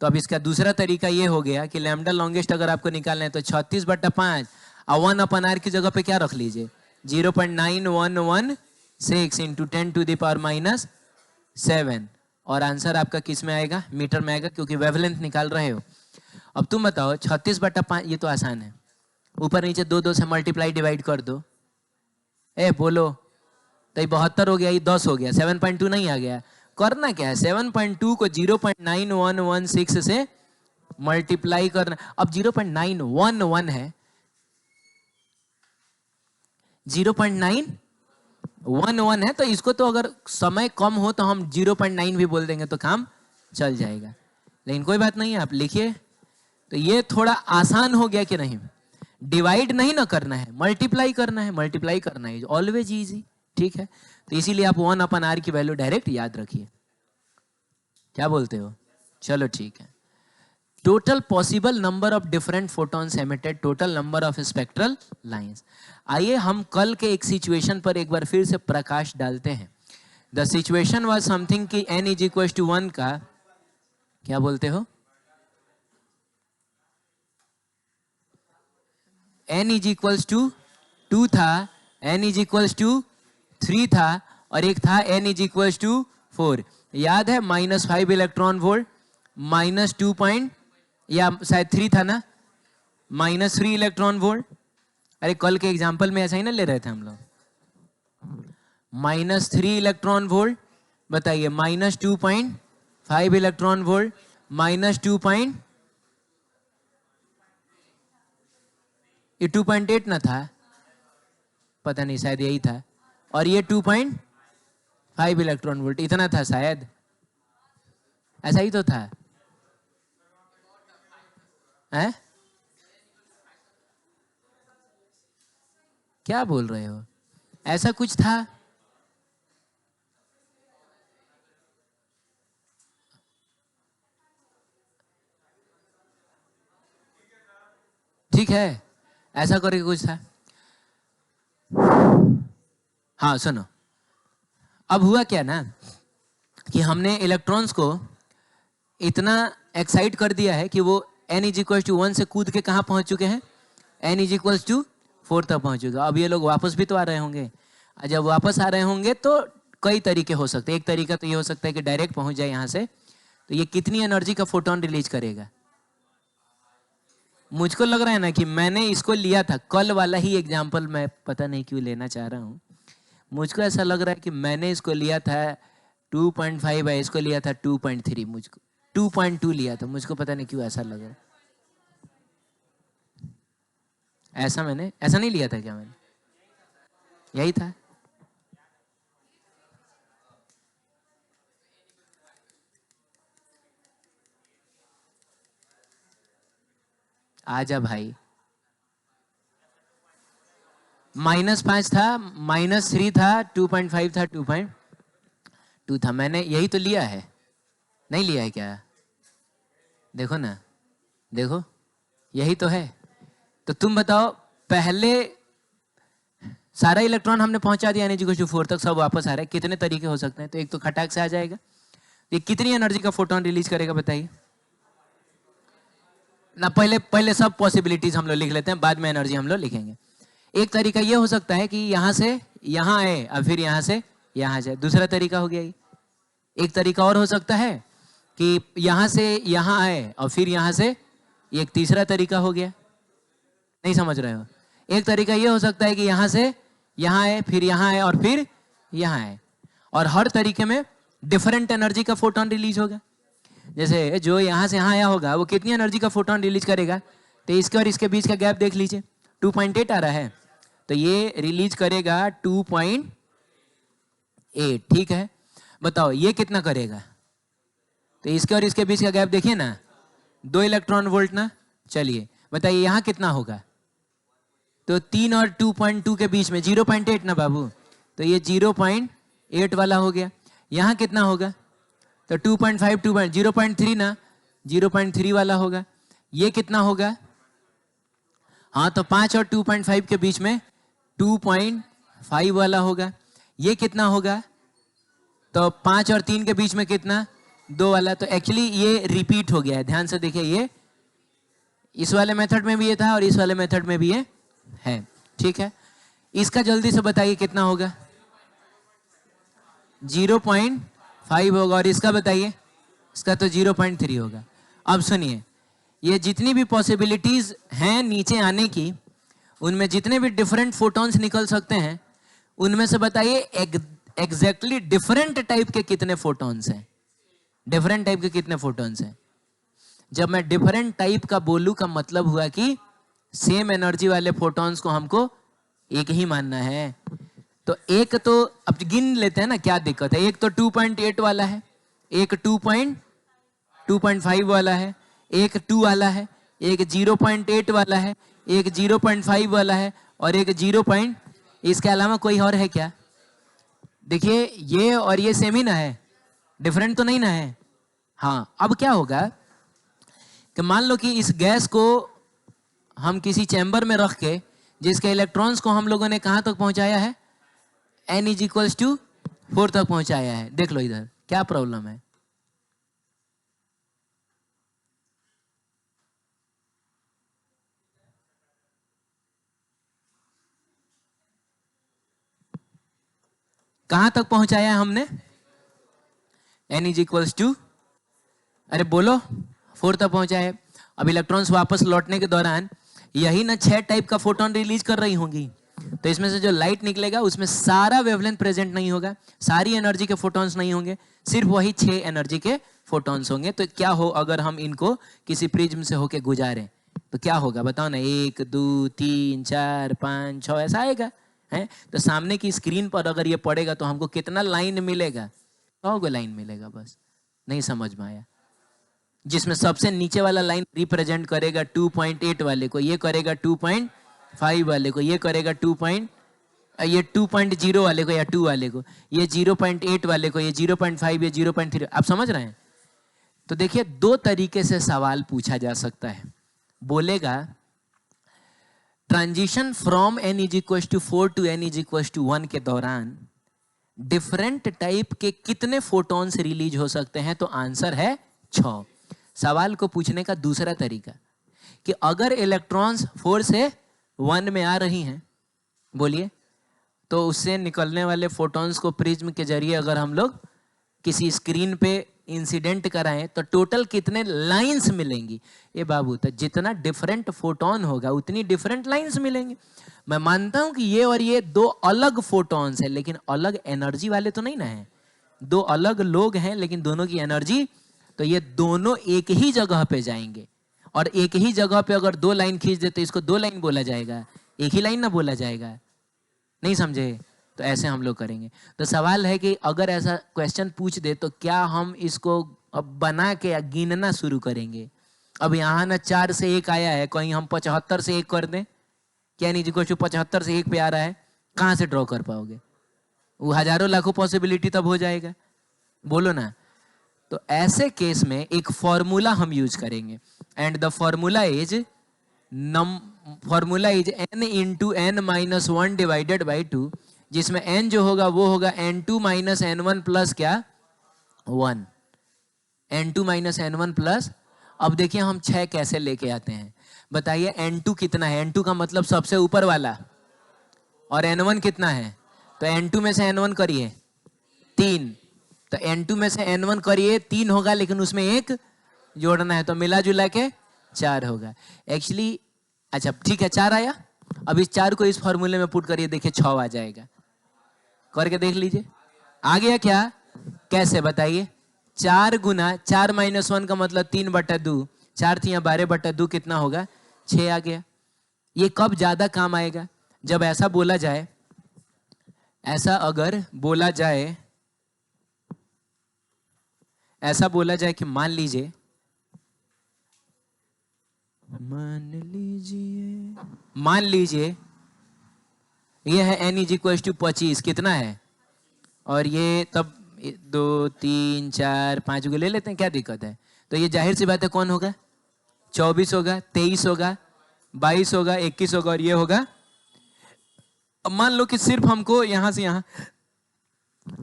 तो अब इसका दूसरा तरीका ये हो गया कि लैम्डा लॉन्गेस्ट अगर आपको निकालना है तो 36/5 और 1/r की जगह पे क्या रख लीजिए? 0.9116 इंटू 10⁻⁻7 और आंसर आपका किस में आएगा? मीटर में आएगा, क्योंकि वेवलेंथ निकाल रहे हो। अब तुम बताओ 36/5, ये तो आसान है, ऊपर नीचे 2 से मल्टीप्लाई डिवाइड कर दो। बोलो, तो ये 72 हो गया, ये 10 हो गया, 7.2 नहीं आ गया। करना क्या है? 7.2 को 0.9116 से मल्टीप्लाई करना। अब 0.911 है, 0.911 है, तो इसको तो अगर समय कम हो तो हम 0.9 भी बोल देंगे तो काम चल जाएगा। लेकिन कोई बात नहीं है, आप लिखिए। तो ये थोड़ा आसान हो गया कि नहीं? डिवाइड नहीं ना करना है, मल्टीप्लाई करना है। मल्टीप्लाई करना है ऑलवेज इजी, ठीक है? तो इसीलिए आप 1/r की वैल्यू डायरेक्ट याद रखिए। क्या बोलते हो? चलो ठीक है। Total possible number of different photons emitted, total number of spectral lines. आइए हम कल के एक सिचुएशन पर एक बार फिर से प्रकाश डालते हैं। द सिचुएशन वाज समथिंग कि n इज इक्वल टू 1 का, क्या बोलते हो? n इज इक्वल्स टू 2 था, n इज इक्वल्स टू 3 था, और एक था n इज इक्वल्स टू 4। याद है? -5 इलेक्ट्रॉन वोल्ट, -2 पॉइंट, या शायद 3 था ना, -3 इलेक्ट्रॉन वोल्ट। अरे कल के एग्जाम्पल में ऐसा ही ना ले रहे थे हम लोग। -3 इलेक्ट्रॉन वोल्ट, बताइए, -2.5 इलेक्ट्रॉन वोल्ट, -2 पॉइंट, ये 2.8 ना था, पता नहीं, शायद यही था, और ये 2.5 इलेक्ट्रॉन वोल्ट, इतना था शायद, ऐसा ही तो था। हैं? क्या बोल रहे हो? ऐसा कुछ था। ठीक है, ऐसा करके कुछ था। हाँ सुनो, अब हुआ क्या ना कि हमने इलेक्ट्रॉन्स को इतना एक्साइट कर दिया है कि वो n इज इक्वल टू 1 से कूद के कहाँ पहुंच चुके हैं? n इज इक्वल टू 4 तक पहुंच चुके हैं। अब ये लोग वापस भी तो आ रहे होंगे। जब वापस आ रहे होंगे तो कई तरीके हो सकते हैं। एक तरीका तो ये हो सकता है कि डायरेक्ट पहुंच जाए यहाँ से। तो ये कितनी एनर्जी का फोटोन रिलीज करेगा? मुझको लग रहा है ना कि मैंने इसको लिया था, कल वाला ही एग्जाम्पल मैं पता नहीं क्यों लेना चाह रहा हूँ। मुझको ऐसा लग रहा है कि मैंने इसको लिया था 2.5 है, इसको लिया था 2.3, मुझको 2.2 लिया था, मुझको पता नहीं क्यों ऐसा लग रहा है। ऐसा नहीं लिया था क्या मैंने? यही था। आजा भाई, -5 था, -3 था, 2.5 था, 2.2 था, मैंने यही तो लिया है। नहीं लिया है क्या? देखो ना, देखो यही तो है। तो तुम बताओ, पहले सारा इलेक्ट्रॉन हमने पहुंचा दिया एनर्जी को 4 तक, सब वापस आ रहा है। कितने तरीके हो सकते हैं? तो एक तो खटाक से आ जाएगा। ये कितनी एनर्जी का फोटोन रिलीज करेगा बताइए ना। पहले सब पॉसिबिलिटीज हम लोग लिख लेते हैं, बाद में एनर्जी हम लोग लिखेंगे। एक तरीका ये हो सकता है कि यहां से यहां आए और फिर यहां से यहां जाए, दूसरा तरीका हो गया ये। एक तरीका और हो सकता है कि यहां से यहां आए और फिर यहां से, एक तीसरा तरीका हो गया। नहीं समझ रहे हो? एक तरीका ये हो सकता है कि यहां से यहां आए, फिर यहां आए और फिर यहां आए, और हर तरीके में डिफरेंट एनर्जी का फोटोन रिलीज होगा। जैसे जो यहां से यहां आया होगा वो कितनी एनर्जी का फोटोन रिलीज करेगा? तो इसके और इसके बीच का गैप देख लीजिए, 2.8 आ रहा है, तो ये रिलीज करेगा 2.8। ठीक है, बताओ ये कितना करेगा? तो इसके और इसके बीच का गैप देखिए ना, 2 इलेक्ट्रॉन वोल्ट ना। चलिए बताइए यहाँ कितना होगा? तो 3 और 2.2 के बीच में 0.8 ना बाबू, तो ये 0.8 वाला हो गया। यहाँ कितना होगा? तो 2.5 0.3 ना, 0.3 वाला होगा। ये कितना होगा? हाँ, तो 5 और 2.5 के बीच में 2.5 वाला होगा। ये कितना होगा? तो 5 और 3 के बीच में कितना? 2 वाला। तो एक्चुअली ये रिपीट हो गया है, ध्यान से देखिए। ये इस वाले मेथड में भी ये था और इस वाले मेथड में भी ये है। ठीक है, इसका जल्दी से बताइए कितना होगा? 0.5 होगा। और इसका बताइए, इसका तो 0.3 होगा। अब सुनिए, ये जितनी भी पॉसिबिलिटीज हैं नीचे आने की, उनमें जितने भी डिफरेंट फोटॉन्स निकल सकते हैं, उनमें से बताइए एग्जैक्टली डिफरेंट टाइप के कितने फोटॉन्स हैं? डिफरेंट टाइप के कितने फोटॉन्स हैं? जब मैं डिफरेंट टाइप का बोलूं का मतलब हुआ कि सेम एनर्जी वाले फोटॉन्स को हमको एक ही मानना है। तो एक तो अब गिन लेते हैं ना, क्या दिक्कत है। एक तो 2.8 वाला है, एक 2.5 वाला है, एक 2 वाला है, एक 0.8 वाला है, एक 0.5 वाला है, और एक 0. इसके अलावा कोई और है क्या? देखिए ये और ये सेम ही ना है, डिफरेंट तो नहीं ना है। हाँ, अब क्या होगा कि मान लो कि इस गैस को हम किसी चैम्बर में रख के, जिसके इलेक्ट्रॉन्स को हम लोगों ने कहां तक पहुंचाया है? n = 4 तक पहुंचाया है। देख लो इधर क्या प्रॉब्लम है। कहां तक पहुंचाया है हमने? n = अरे बोलो, 4 तक पहुंचाया है। अब इलेक्ट्रॉन्स वापस लौटने के दौरान यही ना 6 टाइप का फोटोन रिलीज कर रही होंगी। तो इसमें से जो लाइट निकलेगा उसमें सारा वेवलेंथ प्रेजेंट नहीं होगा, सारी एनर्जी के फोटॉन्स नहीं होंगे, सिर्फ वही 6 एनर्जी के फोटॉन्स होंगे। तो क्या हो अगर हम इनको किसी प्रिज्म से होके गुजारें, तो क्या होगा बताओ ना? 1 2 3 4 5 6 ऐसा आएगा है। तो सामने की स्क्रीन पर अगर ये पड़ेगा तो हमको कितना लाइन मिलेगा? 100 को लाइन मिलेगा बस। नहीं समझ में आया? जिसमें सबसे नीचे वाला लाइन रिप्रेजेंट करेगा 2.8 वाले को, ये करेगा 2.5 वाले को, ये करेगा ये 2.0 वाले को या 2 वाले को, ये 0.8 वाले को, ये 0.5, ये 0.3। आप समझ रहे हैं? तो देखिए 2 तरीके से सवाल पूछा जा सकता है। बोलेगा transition from n = 4 to n = 1 के दौरान डिफरेंट टाइप के कितने फोटॉन्स रिलीज हो सकते हैं? तो आंसर है 6। सवाल को पूछने का दूसरा तरीका कि अगर इलेक्ट्रॉन्स 4 से 1 में आ रही हैं, बोलिए, तो उससे निकलने वाले फोटॉन्स को प्रिज्म के जरिए अगर हम लोग किसी स्क्रीन पे इंसिडेंट कराएं तो टोटल कितने लाइंस मिलेंगी? ये बाबू, तो जितना डिफरेंट फोटॉन होगा उतनी डिफरेंट लाइंस मिलेंगी। मैं मानता हूं कि ये और ये 2 अलग फोटॉन्स है, लेकिन अलग एनर्जी वाले तो नहीं ना है। दो अलग लोग हैं लेकिन दोनों की एनर्जी, तो ये दोनों एक ही जगह पे जाएंगे। और एक ही जगह पे अगर दो लाइन खींच देते इसको दो लाइन बोला जाएगा, एक ही लाइन ना बोला जाएगा। नहीं समझे? तो ऐसे हम लोग करेंगे। तो सवाल है कि अगर ऐसा क्वेश्चन पूछ दे तो क्या हम इसको अब बना के गिनना शुरू करेंगे? अब यहाँ ना 4 से 1 आया है, कहीं हम 75 से 1 कर दें? क्या नहीं जी, कुछ 75 से 1 पे आ रहा है, कहाँ से ड्रॉ कर पाओगे? वो हजारों लाखों पॉसिबिलिटी तब हो जाएगा, बोलो ना। तो ऐसे केस में एक फॉर्मूला हम यूज करेंगे, and the formula is n into n minus 1 divided by 2, जिसमें n जो होगा वो होगा n2 माइनस n1 प्लस क्या 1, n2 माइनस n1 प्लस। अब देखिए हम 6 कैसे लेके आते हैं, बताइए। n2 कितना है? n2 का मतलब सबसे ऊपर वाला, और n1 कितना है? तो n2 में से n1 करिए 3, तो n2 में से n1 करिए 3 होगा, लेकिन उसमें 1 जोड़ना है, तो मिला जुला के 4 होगा एक्चुअली। अच्छा ठीक है, 4 आया। अब इस 4 को इस फॉर्मूले में पुट करिए, देखिए 6 आ जाएगा। करके देख लीजिए, आ गया क्या? कैसे बताइए? 4 गुना 4 माइनस 1 का मतलब 3/2, 4 3 12/2 कितना होगा? 6 आ गया। ये कब ज्यादा काम आएगा? जब ऐसा बोला जाए, ऐसा अगर बोला जाए, ऐसा बोला जाए कि मान लीजिए ये है n इज इक्वल टू 25, कितना है? और ये तब 2 3 4 5 को ले लेते हैं, क्या दिक्कत है? तो ये जाहिर सी बात है कौन होगा? 24 होगा, 23 होगा, 22 होगा, 21 होगा, और ये होगा। अब मान लो कि सिर्फ हमको यहां से यहां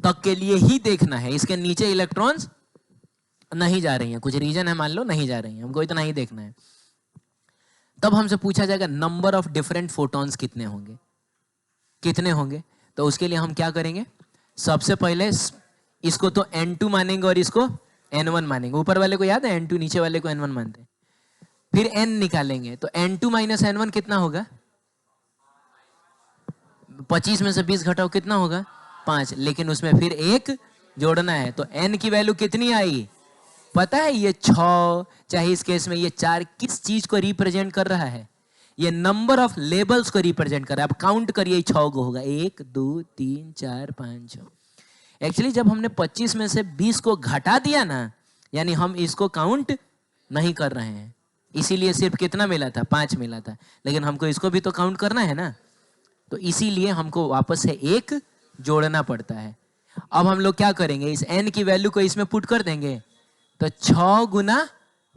तक के लिए ही देखना है, इसके नीचे इलेक्ट्रॉन्स नहीं जा रही हैं, कुछ रीजन है, मान लो नहीं जा रही हैं, हमको इतना ही देखना है। तब हमसे पूछा जाएगा नंबर ऑफ डिफरेंट फोटॉन्स कितने होंगे, कितने होंगे? तो उसके लिए हम क्या करेंगे? सबसे पहले इसको तो n2 मानेंगे और इसको n1 मानेंगे। ऊपर वाले को याद है n2, नीचे वाले को n1 मानते हैं। फिर n निकालेंगे, तो n2 माइनस n1 कितना होगा? 25 में से 20 घटाओ, कितना होगा? 5, लेकिन उसमें फिर 1 जोड़ना है, तो n की वैल्यू कितनी आई? पता है ये 6, चाहे इस केस में ये 4 किस चीज को रिप्रेजेंट कर रहा है? ये नंबर ऑफ लेबल्स को रिप्रेजेंट कर रहा है। अब काउंट करिए, 6 को होगा 1 2 3 4 5 6। एक्चुअली जब हमने 25 में से 20 को घटा दिया ना, यानी हम इसको काउंट नहीं कर रहे हैं, इसीलिए सिर्फ कितना मिला था? 5 मिला था, लेकिन हमको इसको भी तो काउंट करना है ना, तो इसीलिए हमको वापस से 1 जोड़ना पड़ता है। अब हम लोग क्या करेंगे? इस n की वैल्यू को इसमें पुट कर देंगे, तो 6 गुना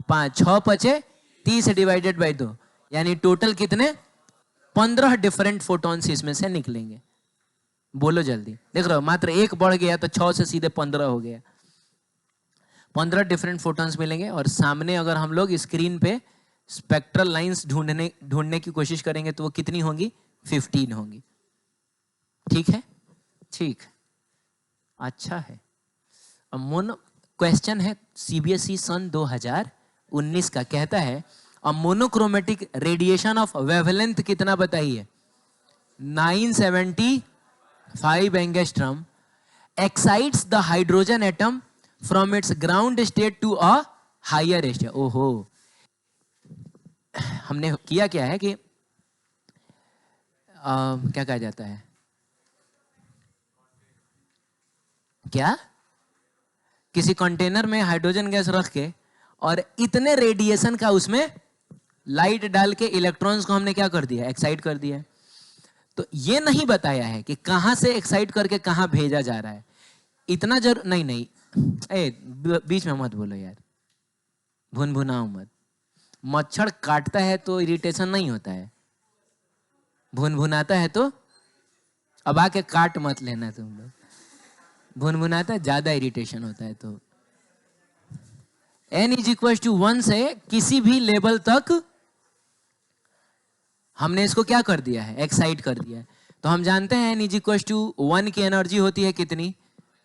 5, 6 पचे 30 डिवाइडेड बाई 2, यानी टोटल कितने? 15 डिफरेंट फोटॉन्स इसमें से निकलेंगे। बोलो जल्दी, देख रहे हो, मात्र 1 बढ़ गया तो 6 से सीधे 15 हो गया। 15 डिफरेंट फोटॉन्स मिलेंगे, और सामने अगर हम लोग स्क्रीन पे स्पेक्ट्रल लाइंस ढूंढने की कोशिश करेंगे तो वो कितनी होंगी? 15 होंगी। ठीक है, ठीक, अच्छा है। अब मोनो क्वेश्चन है सीबीएसई सन 2019 का, कहता है a monochromatic radiation of wavelength कितना बताइए? 975 angstrom excites the hydrogen atom from its ground state to a higher state. ओहो, हमने किया क्या है कि क्या कहा जाता है, क्या किसी कंटेनर में हाइड्रोजन गैस रख के और इतने रेडिएशन का उसमें लाइट डाल के इलेक्ट्रॉन्स को हमने क्या कर दिया? एक्साइट कर दिया है। तो ये नहीं बताया है कि कहां से एक्साइट करके कहां भेजा जा रहा है। इतना नहीं, बीच में मत बोलो यार, भुनभुनाओ मत। मच्छर काटता है तो इरिटेशन नहीं होता है, भुनभुनाता है तो, अब आके काट मत लेना तुम लोग, भुनभुनाता ज्यादा इरिटेशन होता है। तो n इज इक्वल टू 1 से किसी भी लेवल तक हमने इसको क्या कर दिया है? एक्साइट कर दिया है। तो हम जानते हैं n इज इक्वल टू 1 की एनर्जी होती है कितनी?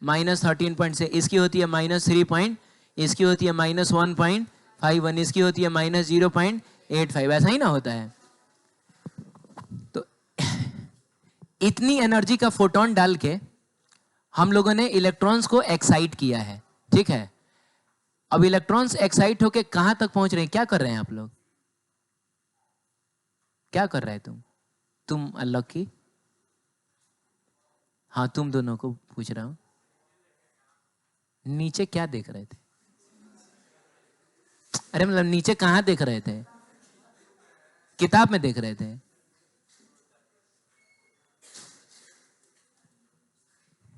-13.6, इसकी होती है -3, इसकी होती है -1.51, इसकी होती है -0.85, ऐसा ही ना होता है। तो इतनी एनर्जी का फोटोन डाल के हम लोगों ने इलेक्ट्रॉन्स को एक्साइट किया है, ठीक है। अब इलेक्ट्रॉन्स एक्साइट होके कहां तक पहुंच रहे हैं? क्या कर रहे हैं आप लोग? क्या कर रहे हैं तुम अनलॉकी? हाँ, तुम दोनों को पूछ रहा हूं, नीचे क्या देख रहे थे? अरे मतलब नीचे कहां देख रहे थे? किताब में देख रहे थे?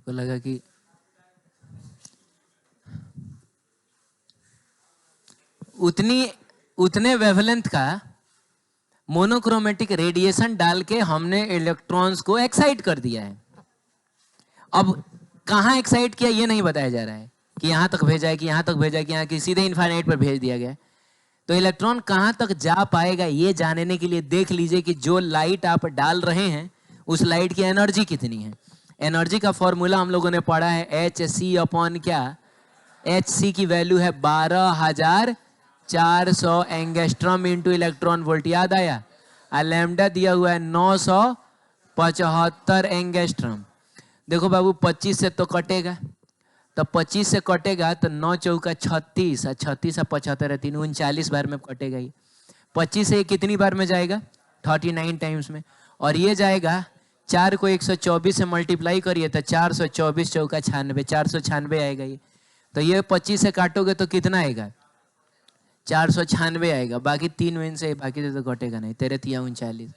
को लगा कि उतने वेवलेंथ का मोनोक्रोमेटिक रेडिएशन डाल के हमने इलेक्ट्रॉन्स को एक्साइट कर दिया है। अब कहां एक्साइट किया ये नहीं बताया जा रहा है कि यहां तक भेजा है, कि यहां तक भेजा है, कि यहां की सीधे इनफाइनाइट पर भेज दिया गया। तो इलेक्ट्रॉन कहां तक जा पाएगा ये जानने के लिए देख लीजिए कि जो लाइट आप डाल रहे हैं उस लाइट की एनर्जी कितनी है। एनर्जी का फॉर्मूला हम लोगों ने पढ़ा है Hc अपॉन क्या? Hc की वैल्यू है 12,400 एंगस्ट्रॉम इंटू इलेक्ट्रॉन वोल्ट, याद आया? और लैम्डा दिया हुआ है 975 एंगस्ट्रॉम। देखो बाबू 25 से तो कटेगा, तो 25 से कटेगा तो 9 चौका 36, 36 और 75 है 3, 39 बार में कटेगा ये। 25 से कितनी बार में जाएगा? 39 टाइम्स में। और ये जाएगा 4 को 124 से मल्टीप्लाई करिए तो 424 चौका 96, 496 आएगा ये। तो ये 25 से काटोगे तो कितना आएगा? 496 आएगा। बाकी 3 विन से बाकी से तो कटेगा नहीं, तेरे 39,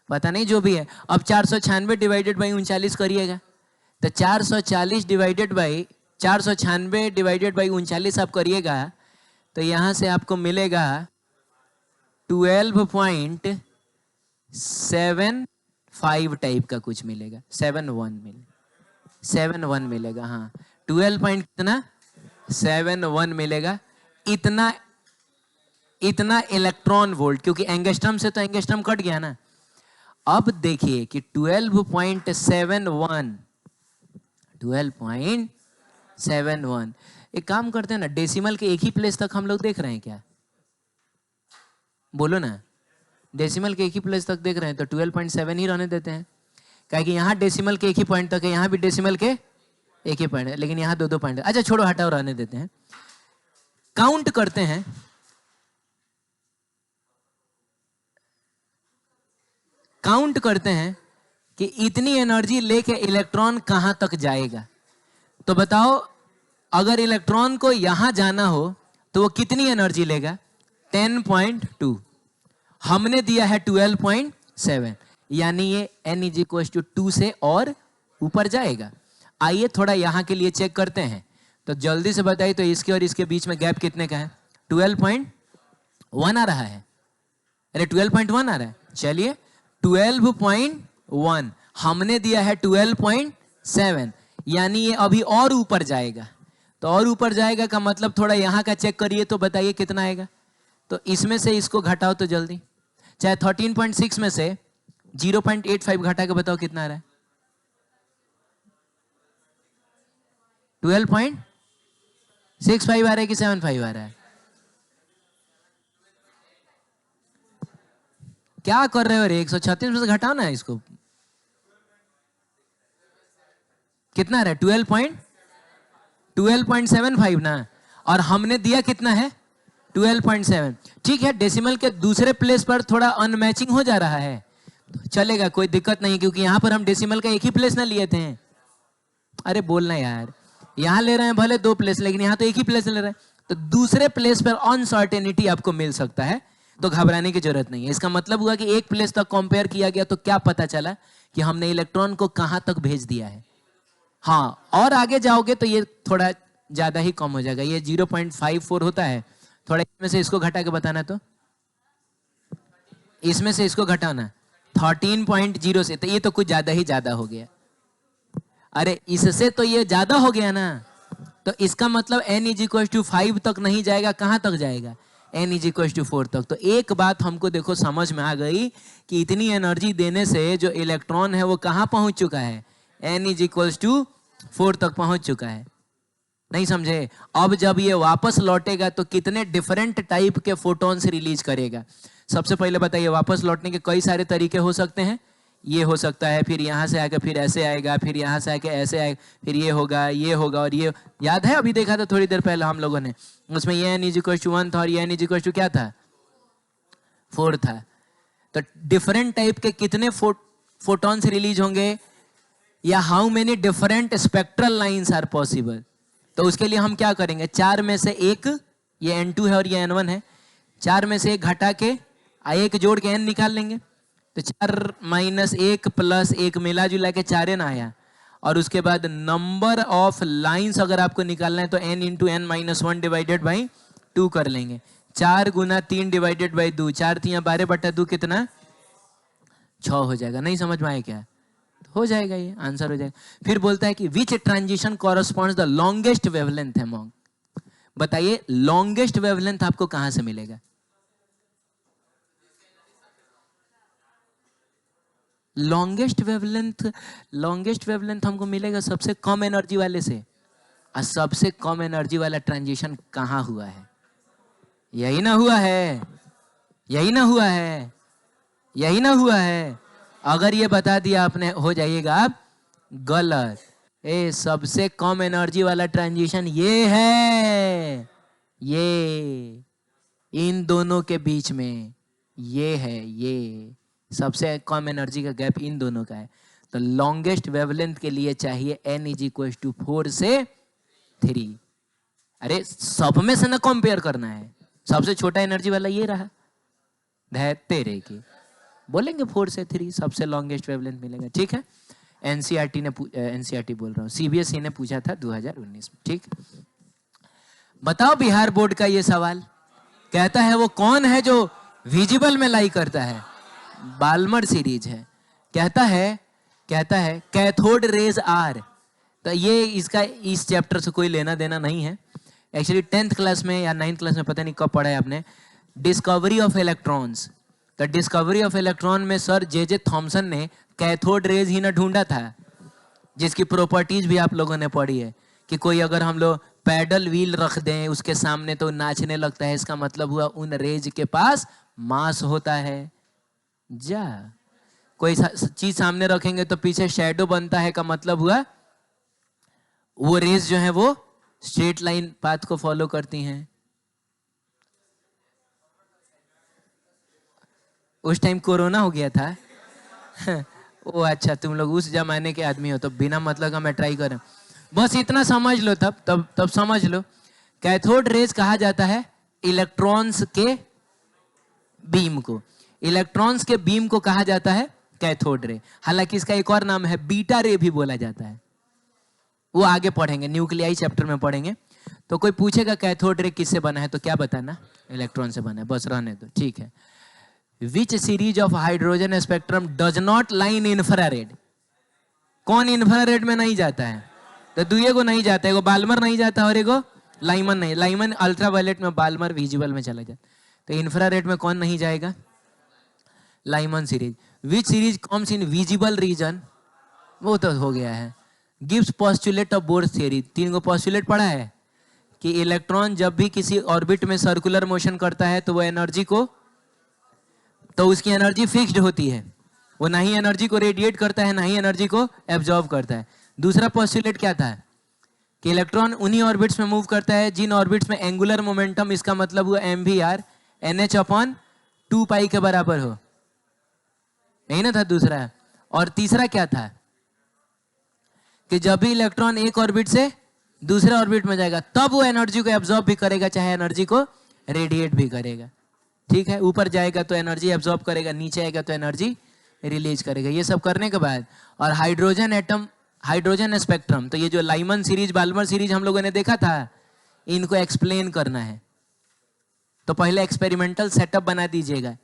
पता नहीं जो भी है। अब 496 डिवाइडेड बाई 39 करिएगा तो 440 डिवाइडेड बाई 496 डिवाइडेड बाई 39 आप करिएगा तो यहां से आपको मिलेगा 12.75 टाइप का कुछ मिलेगा, 71 मिलेगा। हाँ 12 पॉइंट कितना? 71 मिलेगा। इतना इलेक्ट्रॉन वोल्ट, क्योंकि एंगस्ट्रम से तो एंगस्ट्रम कट गया ना। अब देखिए कि 12.71 एक काम करते हैं ना, डेसिमल के एक ही प्लेस तक हम लोग देख रहे हैं क्या? बोलो ना, डेसिमल के एक ही प्लेस तक देख रहे हैं तो 12.7 ही रहने देते हैं। क्या कि यहाँ डेसिमल के एक ही पॉइंट तक है, यहाँ भी डेसिमल के एक ही पॉइंट है, लेकिन यहाँ 2-2 पॉइंट है। अच्छा छोड़ो, हटाओ, रहने देते हैं। काउंट करते हैं, काउंट करते हैं कि इतनी एनर्जी लेके इलेक्ट्रॉन कहां तक जाएगा। तो बताओ, अगर इलेक्ट्रॉन को यहां जाना हो तो वो कितनी एनर्जी लेगा? 10.2। हमने दिया है 12.7, यानी ये n = 2 से और ऊपर जाएगा। आइए थोड़ा यहां के लिए चेक करते हैं, तो जल्दी से बताइए तो इसके और इसके बीच में गैप कितने का है? 12.1 आ रहा है। अरे 12.1 आ रहा है। चलिए 12.1 हमने दिया है 12.7, यानी ये अभी और ऊपर जाएगा। तो और ऊपर जाएगा का मतलब थोड़ा यहाँ का चेक करिए तो बताइए कितना आएगा। तो इसमें से इसको घटाओ तो जल्दी, चाहे 13.6 में से 0.85 घटा के बताओ कितना आ रहा है? 12.65 आ रहा है कि 75 आ रहा है? क्या कर रहे हो रे? 136 में से घटाओ ना इसको, कितना आ रहा है? 12.75 ना। और हमने दिया कितना है? 12.7। ठीक है, डेसिमल के दूसरे प्लेस पर थोड़ा अनमैचिंग हो जा रहा है, तो चलेगा, कोई दिक्कत नहीं, क्योंकि यहां पर हम डेसिमल का एक ही प्लेस ना लिए थे। अरे बोलना यार, यहां ले रहे हैं भले 2 प्लेस, लेकिन यहां तो एक ही प्लेस ले रहे हैं। तो दूसरे प्लेस पर अनसर्टेनिटी आपको मिल सकता है, तो घबराने की जरूरत नहीं है। इसका मतलब हुआ कि एक प्लेस तक कंपेयर किया गया तो क्या पता चला कि हमने इलेक्ट्रॉन को कहां तक भेज दिया है। हाँ, और आगे जाओगे तो ये थोड़ा ज्यादा ही कम हो जाएगा, ये 0.54 होता है। थोड़ा इसमें से इसको घटा के बताना, तो इसमें से इसको घटाना 13.0 से, तो ये तो कुछ ज्यादा ही ज्यादा हो गया। अरे इससे तो ये ज्यादा हो गया ना, तो इसका मतलब n = 5 तक नहीं जाएगा, कहां तक जाएगा? n = 4 तक। तो एक बात हमको देखो समझ में आ गई कि इतनी एनर्जी देने से जो इलेक्ट्रॉन है वो कहां पहुंच चुका है? n = 4 तक पहुंच चुका है। नहीं समझे? अब जब ये वापस लौटेगा तो कितने डिफरेंट टाइप के फोटॉन्स रिलीज करेगा? सबसे पहले बताइए, वापस लौटने के कई सारे तरीके हो सकते हैं। ये हो सकता है, फिर यहाँ से आके फिर ऐसे आएगा, फिर यहाँ से आके ऐसे आएगा, फिर ये होगा और ये। याद है अभी देखा था थोड़ी देर पहले हम लोगों ने, उसमें ये n इज इक्वल टू 1 था और ये n इज इक्वल टू क्या था, 4 था। तो डिफरेंट टाइप के कितने फोटॉन्स रिलीज होंगे, या how many different spectral lines are possible. तो उसके लिए हम क्या करेंगे, 4 में से एक, ये n2 है और ये n1 है, 4 में से एक घटा के एक जोड़ के n निकाल लेंगे। तो 4 माइनस 1 प्लस 1 मिला जुला के 4 न आया। और उसके बाद नंबर ऑफ लाइंस अगर आपको निकालना है तो n into n minus 1 divided by 2 कर लेंगे। 4 गुना 3 डिवाइडेड बाई 2, 4 3 12/2 कितना, 6 हो जाएगा। नहीं समझ में आया क्या, हो जाएगा, ये आंसर हो जाएगा। फिर बोलता है कि विच transition corresponds the longest wavelength among. बताइए लॉन्गेस्ट वेवलेंथ आपको कहां से मिलेगा, लॉन्गेस्ट वेवलेंथ हमको मिलेगा सबसे कम एनर्जी वाले से। और सबसे कम एनर्जी वाला ट्रांजिशन कहां हुआ है, यही ना हुआ है, यही ना हुआ है, यही ना हुआ है। अगर ये बता दिया आपने, हो जाइएगा आप गलत। सबसे कम एनर्जी वाला ट्रांजिशन ये है, ये इन दोनों के बीच में ये है, ये सबसे कम एनर्जी का गैप इन दोनों का है। तो लॉन्गेस्ट वेवलेंथ के लिए चाहिए n इज इक्वल टू 4 से 3। अरे सब में से ना कंपेयर करना है, सबसे छोटा एनर्जी वाला ये रहा, तेरे की बोलेंगे 4 से 3 सबसे लॉन्गेस्ट वेवलेंथ मिलेगा। ठीक है, एनसीईआरटी ने एनसीईआरटी बोल रहा हूँ, सीबीएसई ने पूछा था 2019 में। ठीक, बताओ बिहार बोर्ड का ये सवाल कहता है वो कौन है जो विजिबल में लाई करता है, बाल्मर सीरीज है। कहता है कैथोड रेज आर। तो ये इसका इस चैप्टर से कोई लेना देना नहीं है। एक्चुअली 10th क्लास में या 9th क्लास में पता नहीं कब पढ़ा है आपने, डिस्कवरी ऑफ इलेक्ट्रॉन्स। तो डिस्कवरी ऑफ इलेक्ट्रॉन में सर जे थॉमसन ने कैथोड रेज ही ना ढूंढा था, जिसकी प्रॉपर्टीज भी आप लोगों ने पढ़ी है कि कोई अगर हम लोग पैडल व्हील रख दें उसके सामने तो नाचने लगता है, इसका मतलब हुआ उन रेज के पास मास होता है। जा कोई चीज सामने रखेंगे तो पीछे शैडो बनता है, का मतलब हुआ वो रेज जो है वो स्ट्रेट लाइन पाथ को फॉलो करती हैं। उस टाइम कोरोना हो गया था ओ अच्छा, तुम लोग उस जमाने के आदमी हो तो बिना मतलब का मैं ट्राई करूं। बस इतना समझ लो, तब समझ लो। कैथोड रेज कहा जाता है इलेक्ट्रॉन्स के बीम को, इलेक्ट्रॉन्स के बीम को कहा जाता है कैथोड रे। हालांकि इसका एक और नाम है बीटा रे भी बोला जाता है, वो आगे पढ़ेंगे, न्यूक्लियाई चैप्टर में पढ़ेंगे। तो कोई पूछेगा कैथोड रे किससे बना है तो क्या बताना, इलेक्ट्रॉन से बना है, बस रहने दो। ठीक है, which series of hydrogen spectrum does not line infrared. कौन इंफ्रारेड में नहीं जाता है, तो दुए को नहीं जाता है, एगो बाल्मर नहीं जाता और एगो लाइमन नहीं। लाइमन अल्ट्रावायलेट में, बाल्मर विजिबल में चला जाता। तो इंफ्रारेड में कौन नहीं जाएगा, Lyman series. Which series comes in visible region, वो तो हो गया है। Gibbs postulate of bore theory, 3 go postulate पढ़ा है कि इलेक्ट्रॉन जब भी किसी ऑर्बिट में सर्कुलर मोशन करता है तो वो एनर्जी को, तो उसकी एनर्जी फिक्स्ड होती है, वो ना ही एनर्जी को रेडिएट करता है ना ही एनर्जी को एब्जॉर्ब करता है। दूसरा पोस्टुलेट क्या था कि इलेक्ट्रॉन उन्हीं ऑर्बिट्स में मूव करता है जिन ऑर्बिट्स में एंगुलर मोमेंटम, इसका मतलब हुआ mvr nh/2 के बराबर हो, यही ना था दूसरा। और तीसरा क्या था कि जब भी इलेक्ट्रॉन एक ऑर्बिट से दूसरे ऑर्बिट में जाएगा तब वो एनर्जी को एब्जॉर्ब भी करेगा, चाहे एनर्जी को रेडिएट भी करेगा। ठीक है, ऊपर जाएगा तो एनर्जी एब्जॉर्ब करेगा, नीचे आएगा तो एनर्जी रिलीज करेगा। ये सब करने के बाद और हाइड्रोजन एटम, हाइड्रोजन स्पेक्ट्रम, तो ये जो लाइमन सीरीज बाल्मर सीरीज हम लोगों ने देखा था, इनको एक्सप्लेन करना है। तो पहले एक्सपेरिमेंटल सेटअप बना दीजिएगा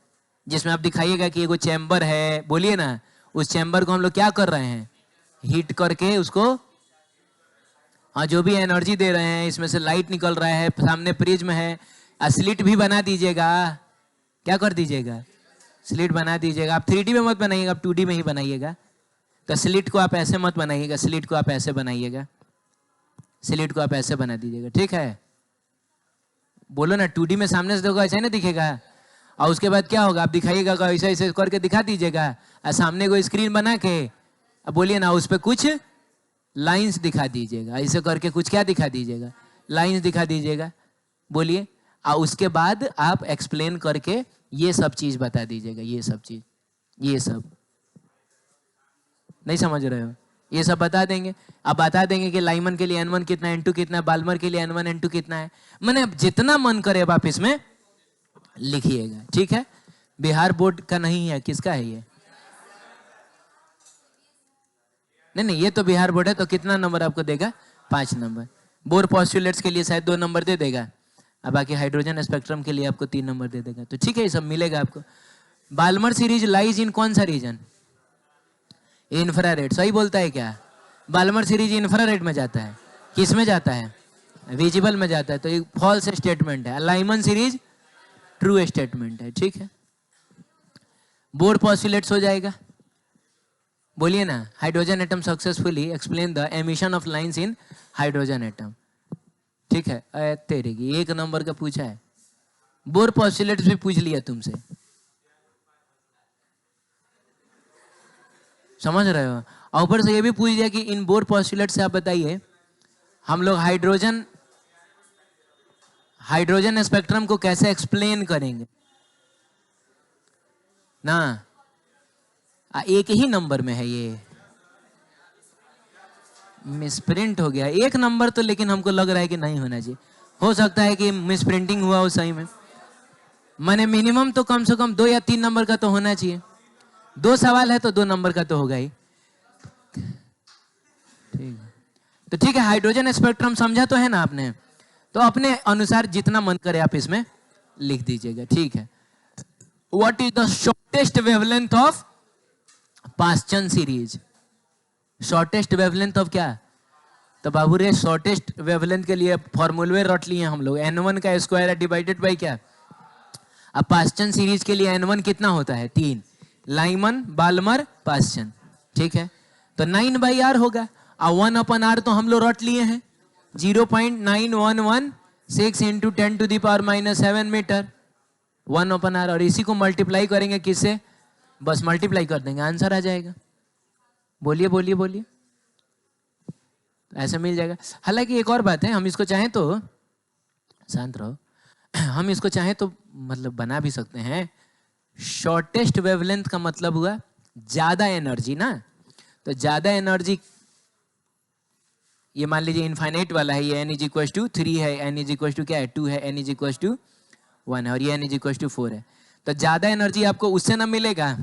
जिसमें आप दिखाइएगा कि एगो चैम्बर है, बोलिए ना, उस चैम्बर को हम लोग क्या कर रहे हैं, हीट करके उसको, हाँ जो भी एनर्जी दे रहे हैं, इसमें से लाइट निकल रहा है, सामने प्रिज्म है, स्लिट भी बना दीजिएगा। क्या कर दीजिएगा, स्लिट बना दीजिएगा। आप 3D में मत बनाइएगा, आप 2D में ही बनाइएगा। तो स्लिट को आप ऐसे मत बनाइएगा, स्लिट को आप ऐसे बनाइएगा, स्लिट को आप ऐसे बना दीजिएगा। ठीक है, बोलो ना, 2D में सामने से देखो ऐसा ही ना दिखेगा। और उसके बाद क्या होगा, आप दिखाइएगा, ऐसे ऐसे करके दिखा दीजिएगा, और सामने को स्क्रीन बना के अब बोलिए ना, उस पर कुछ लाइंस दिखा दीजिएगा, ऐसे करके कुछ क्या दिखा दीजिएगा, लाइंस दिखा दीजिएगा, बोलिए। और उसके बाद आप एक्सप्लेन करके ये सब चीज बता दीजिएगा, ये सब चीज, ये सब नहीं समझ रहे हो, ये सब बता देंगे। अब बता देंगे कि लाइमन के लिए N1 कितना है, N2 कितना है, बाल्मर के लिए N1 N2 कितना है, मैंने जितना मन करे अब आप इसमें लिखिएगा, ठीक है। बिहार बोर्ड का नहीं है, किसका है ये? नहीं, ये तो बिहार बोर्ड है, तो कितना नंबर आपको देगा? 5 नंबर। बोर पॉस्टुलेट्स के लिए शायद 2 नंबर दे देगा, अब बाकी हाइड्रोजन स्पेक्ट्रम के लिए आपको 3 नंबर दे देगा, तो ठीक है, ये सब मिलेगा आपको। बाल्मर सीरीज लाइज इन कौन सा रीजन? इंफ्रारेड। सही बोलता है क्या? बाल्मर सीरीज इंफ्रारेड में जाता है, किस में जाता है? विजिबल में जाता है, तो एक फॉल्स स्टेटमेंट है। लाइमन सीरीज ट्रू स्टेटमेंट है, ठीक है। बोर पॉस्टुलेट्स हो जाएगा, बोलिए ना। Hydrogen atom successfully explain the emission of lines in hydrogen atom, ठीक है। तेरे की 1 नंबर का पूछा है। बोर पॉस्टुलेट्स भी पूछ लिया तुमसे, समझ रहे हो। और ऊपर से ये भी पूछ दिया कि इन बोर पॉस्टुलेट से आप बताइए हम लोग हाइड्रोजन स्पेक्ट्रम को कैसे एक्सप्लेन करेंगे ना। एक ही नंबर में है, ये मिसप्रिंट हो गया 1 नंबर तो, लेकिन हमको लग रहा है कि नहीं होना चाहिए। हो सकता है कि मिसप्रिंटिंग हुआ हो सही में, मैंने मिनिमम तो कम से कम 2 या 3 नंबर का तो होना चाहिए। 2 सवाल है तो 2 नंबर का तो होगा ही, ठीक है। तो ठीक है, हाइड्रोजन स्पेक्ट्रम समझा तो है ना आपने, तो अपने अनुसार जितना मन करे आप इसमें लिख दीजिएगा, ठीक है। What is the shortest wavelength of Paschen series? Shortest wavelength of क्या? तो बाबू रे, शॉर्टेस्ट वेवलेंथ के लिए फॉर्मूले रट लिए हम लोग, N1 का स्क्वायर डिवाइडेड बाई क्या। अब पास्चन सीरीज के लिए N1 कितना होता है? 3। लाइमन, बाल्मर, पास्चन, ठीक है। तो 9/r होगा, और 1/r तो हम लोग रट लिए हैं, 0.9116 इंटू 10⁻⁻7 मीटर 1/r, और इसी को मल्टीप्लाई करेंगे किससे? बस मल्टीप्लाई कर देंगे, आंसर आ जाएगा। बोलिए बोलिए बोलिए, ऐसा मिल जाएगा। हालांकि एक और बात है, हम इसको चाहें तो, शांत रहो, हम इसको चाहें तो मतलब बना भी सकते हैं। शॉर्टेस्ट वेवलेंथ का मतलब हुआ ज्यादा एनर्जी ना, तो ज्यादा एनर्जी, ये मान लीजिए इनफाइनाइट वाला है, ये n=3 है, n= क्या है? 2 है, n=1 है, और ये n=4 है। तो ज्यादा एनर्जी आपको उससे ना मिलेगा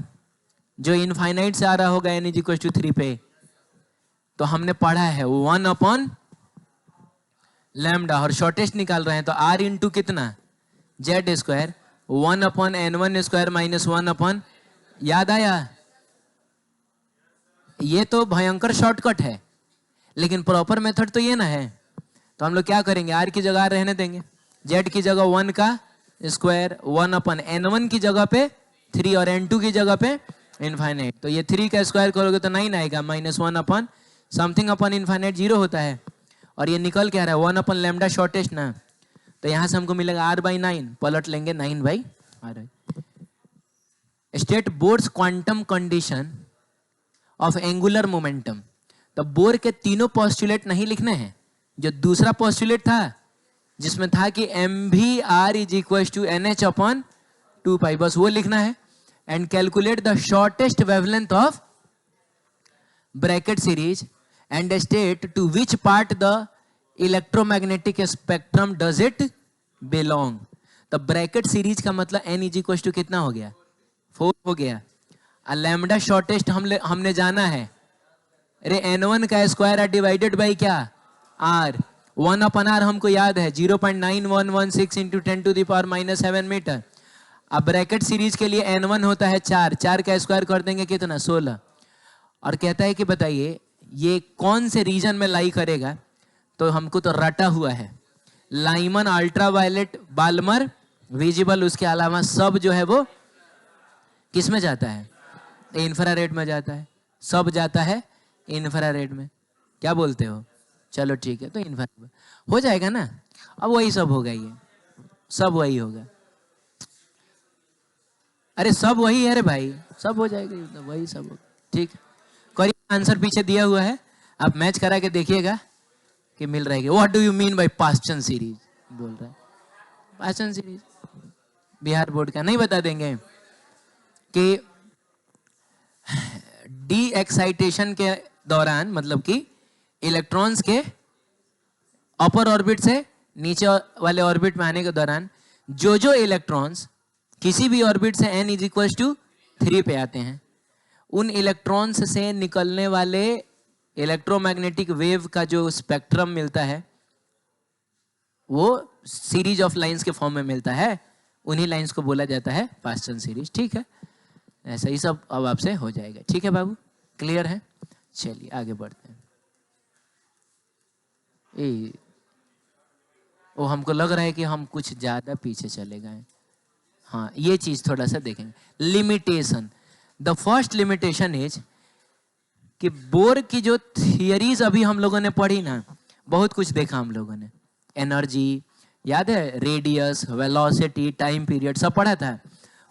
जो इनफाइनाइट से आ रहा होगा n=3 पे। तो हमने पढ़ा है 1/λ, और शॉर्टेस्ट निकाल रहे हैं, तो r इंटू कितना? z², 1/n1² माइनस 1/, याद आया? ये तो भयंकर शॉर्टकट है, लेकिन प्रॉपर मेथड तो ये ना है। तो हम लोग क्या करेंगे, r की जगह रहने देंगे, z की जगह 1 का स्क्वायर, 1/n1 की जगह पे 3 और n2 की जगह पे इनफाइनाइट। तो ये 3 का स्क्वायर करोगे तो 9 आएगा, -1 समथिंग अपन इनफाइनाइट 0 होता है, और ये निकल क्या रहा है 1/λ शॉर्टेस्ट ना, तो यहां से हमको मिलेगा r/9, पलट लेंगे 9/r। State Bohr's quantum condition of angular momentum. तो बोर के तीनों पोस्टुलेट नहीं लिखने हैं, जो दूसरा पोस्टुलेट था जिसमें था कि mvr=nh/2π, बस वो लिखना है। And calculate the shortest wavelength of Brackett series and state to which part the electromagnetic spectrum does it belong. तो ब्रैकेट सीरीज का मतलब n= कितना हो गया? 4 हो गया। लैम्डा शॉर्टेस्ट हमने जाना है, अरे n1 का स्क्वायर डिवाइडेड बाई क्या? r। 1/r हमको याद है 0.9116 इंटू 10⁻⁻7 मीटर। अब ब्रैकेट सीरीज के लिए n1 होता है 4, 4 का स्क्वायर कर देंगे कितना? 16। और कहता है कि बताइए ये कौन से रीजन में लाई करेगा, तो हमको तो रटा हुआ है, लाइमन, अल्ट्रावायलेट, बाल्मर, विजिबल, उसके अलावा सब जो है वो किस में जाता है? इंफ्रारेड में जाता है, सब जाता है इंफ्रारेड में। क्या बोलते हो? चलो ठीक है, तो इंफ्रारेड हो जाएगा ना। अब वही सब होगा, ये सब वही होगा। अरे सब वही है रे भाई, सब हो जाएगा, मतलब वही सब हो। ठीक, करिए, आंसर पीछे दिया हुआ है, आप मैच करा के देखिएगा कि मिल रहेगी। What do you mean by Paschen series बोल रहा है। पास्चन सीरीज बिहार बोर्ड का नहीं बता देंगे कि डी एक्साइटेशन के दौरान, मतलब कि इलेक्ट्रॉन्स के अपर ऑर्बिट से नीचे वाले ऑर्बिट में आने के दौरान जो जो इलेक्ट्रॉन्स किसी भी ऑर्बिट से n इज इक्वल टू 3 पे आते हैं, उन इलेक्ट्रॉन्स से निकलने वाले इलेक्ट्रोमैग्नेटिक वेव का जो स्पेक्ट्रम मिलता है वो सीरीज ऑफ लाइंस के फॉर्म में मिलता है। उन्हीं लाइंस को बोला जाता है पास्चन सीरीज। ठीक है, ऐसा ही सब अब आपसे हो जाएगा। ठीक है बाबू, क्लियर है? चलिए आगे बढ़ते हैं। वो हमको लग रहा है कि हम कुछ ज्यादा पीछे चले गए। हाँ, ये चीज थोड़ा सा देखेंगे। Limitation, the first limitation is कि बोर की जो थियरीज अभी हम लोगों ने पढ़ी ना, बहुत कुछ देखा हम लोगों ने। एनर्जी याद है, रेडियस, वेलोसिटी, टाइम पीरियड सब पढ़ा था।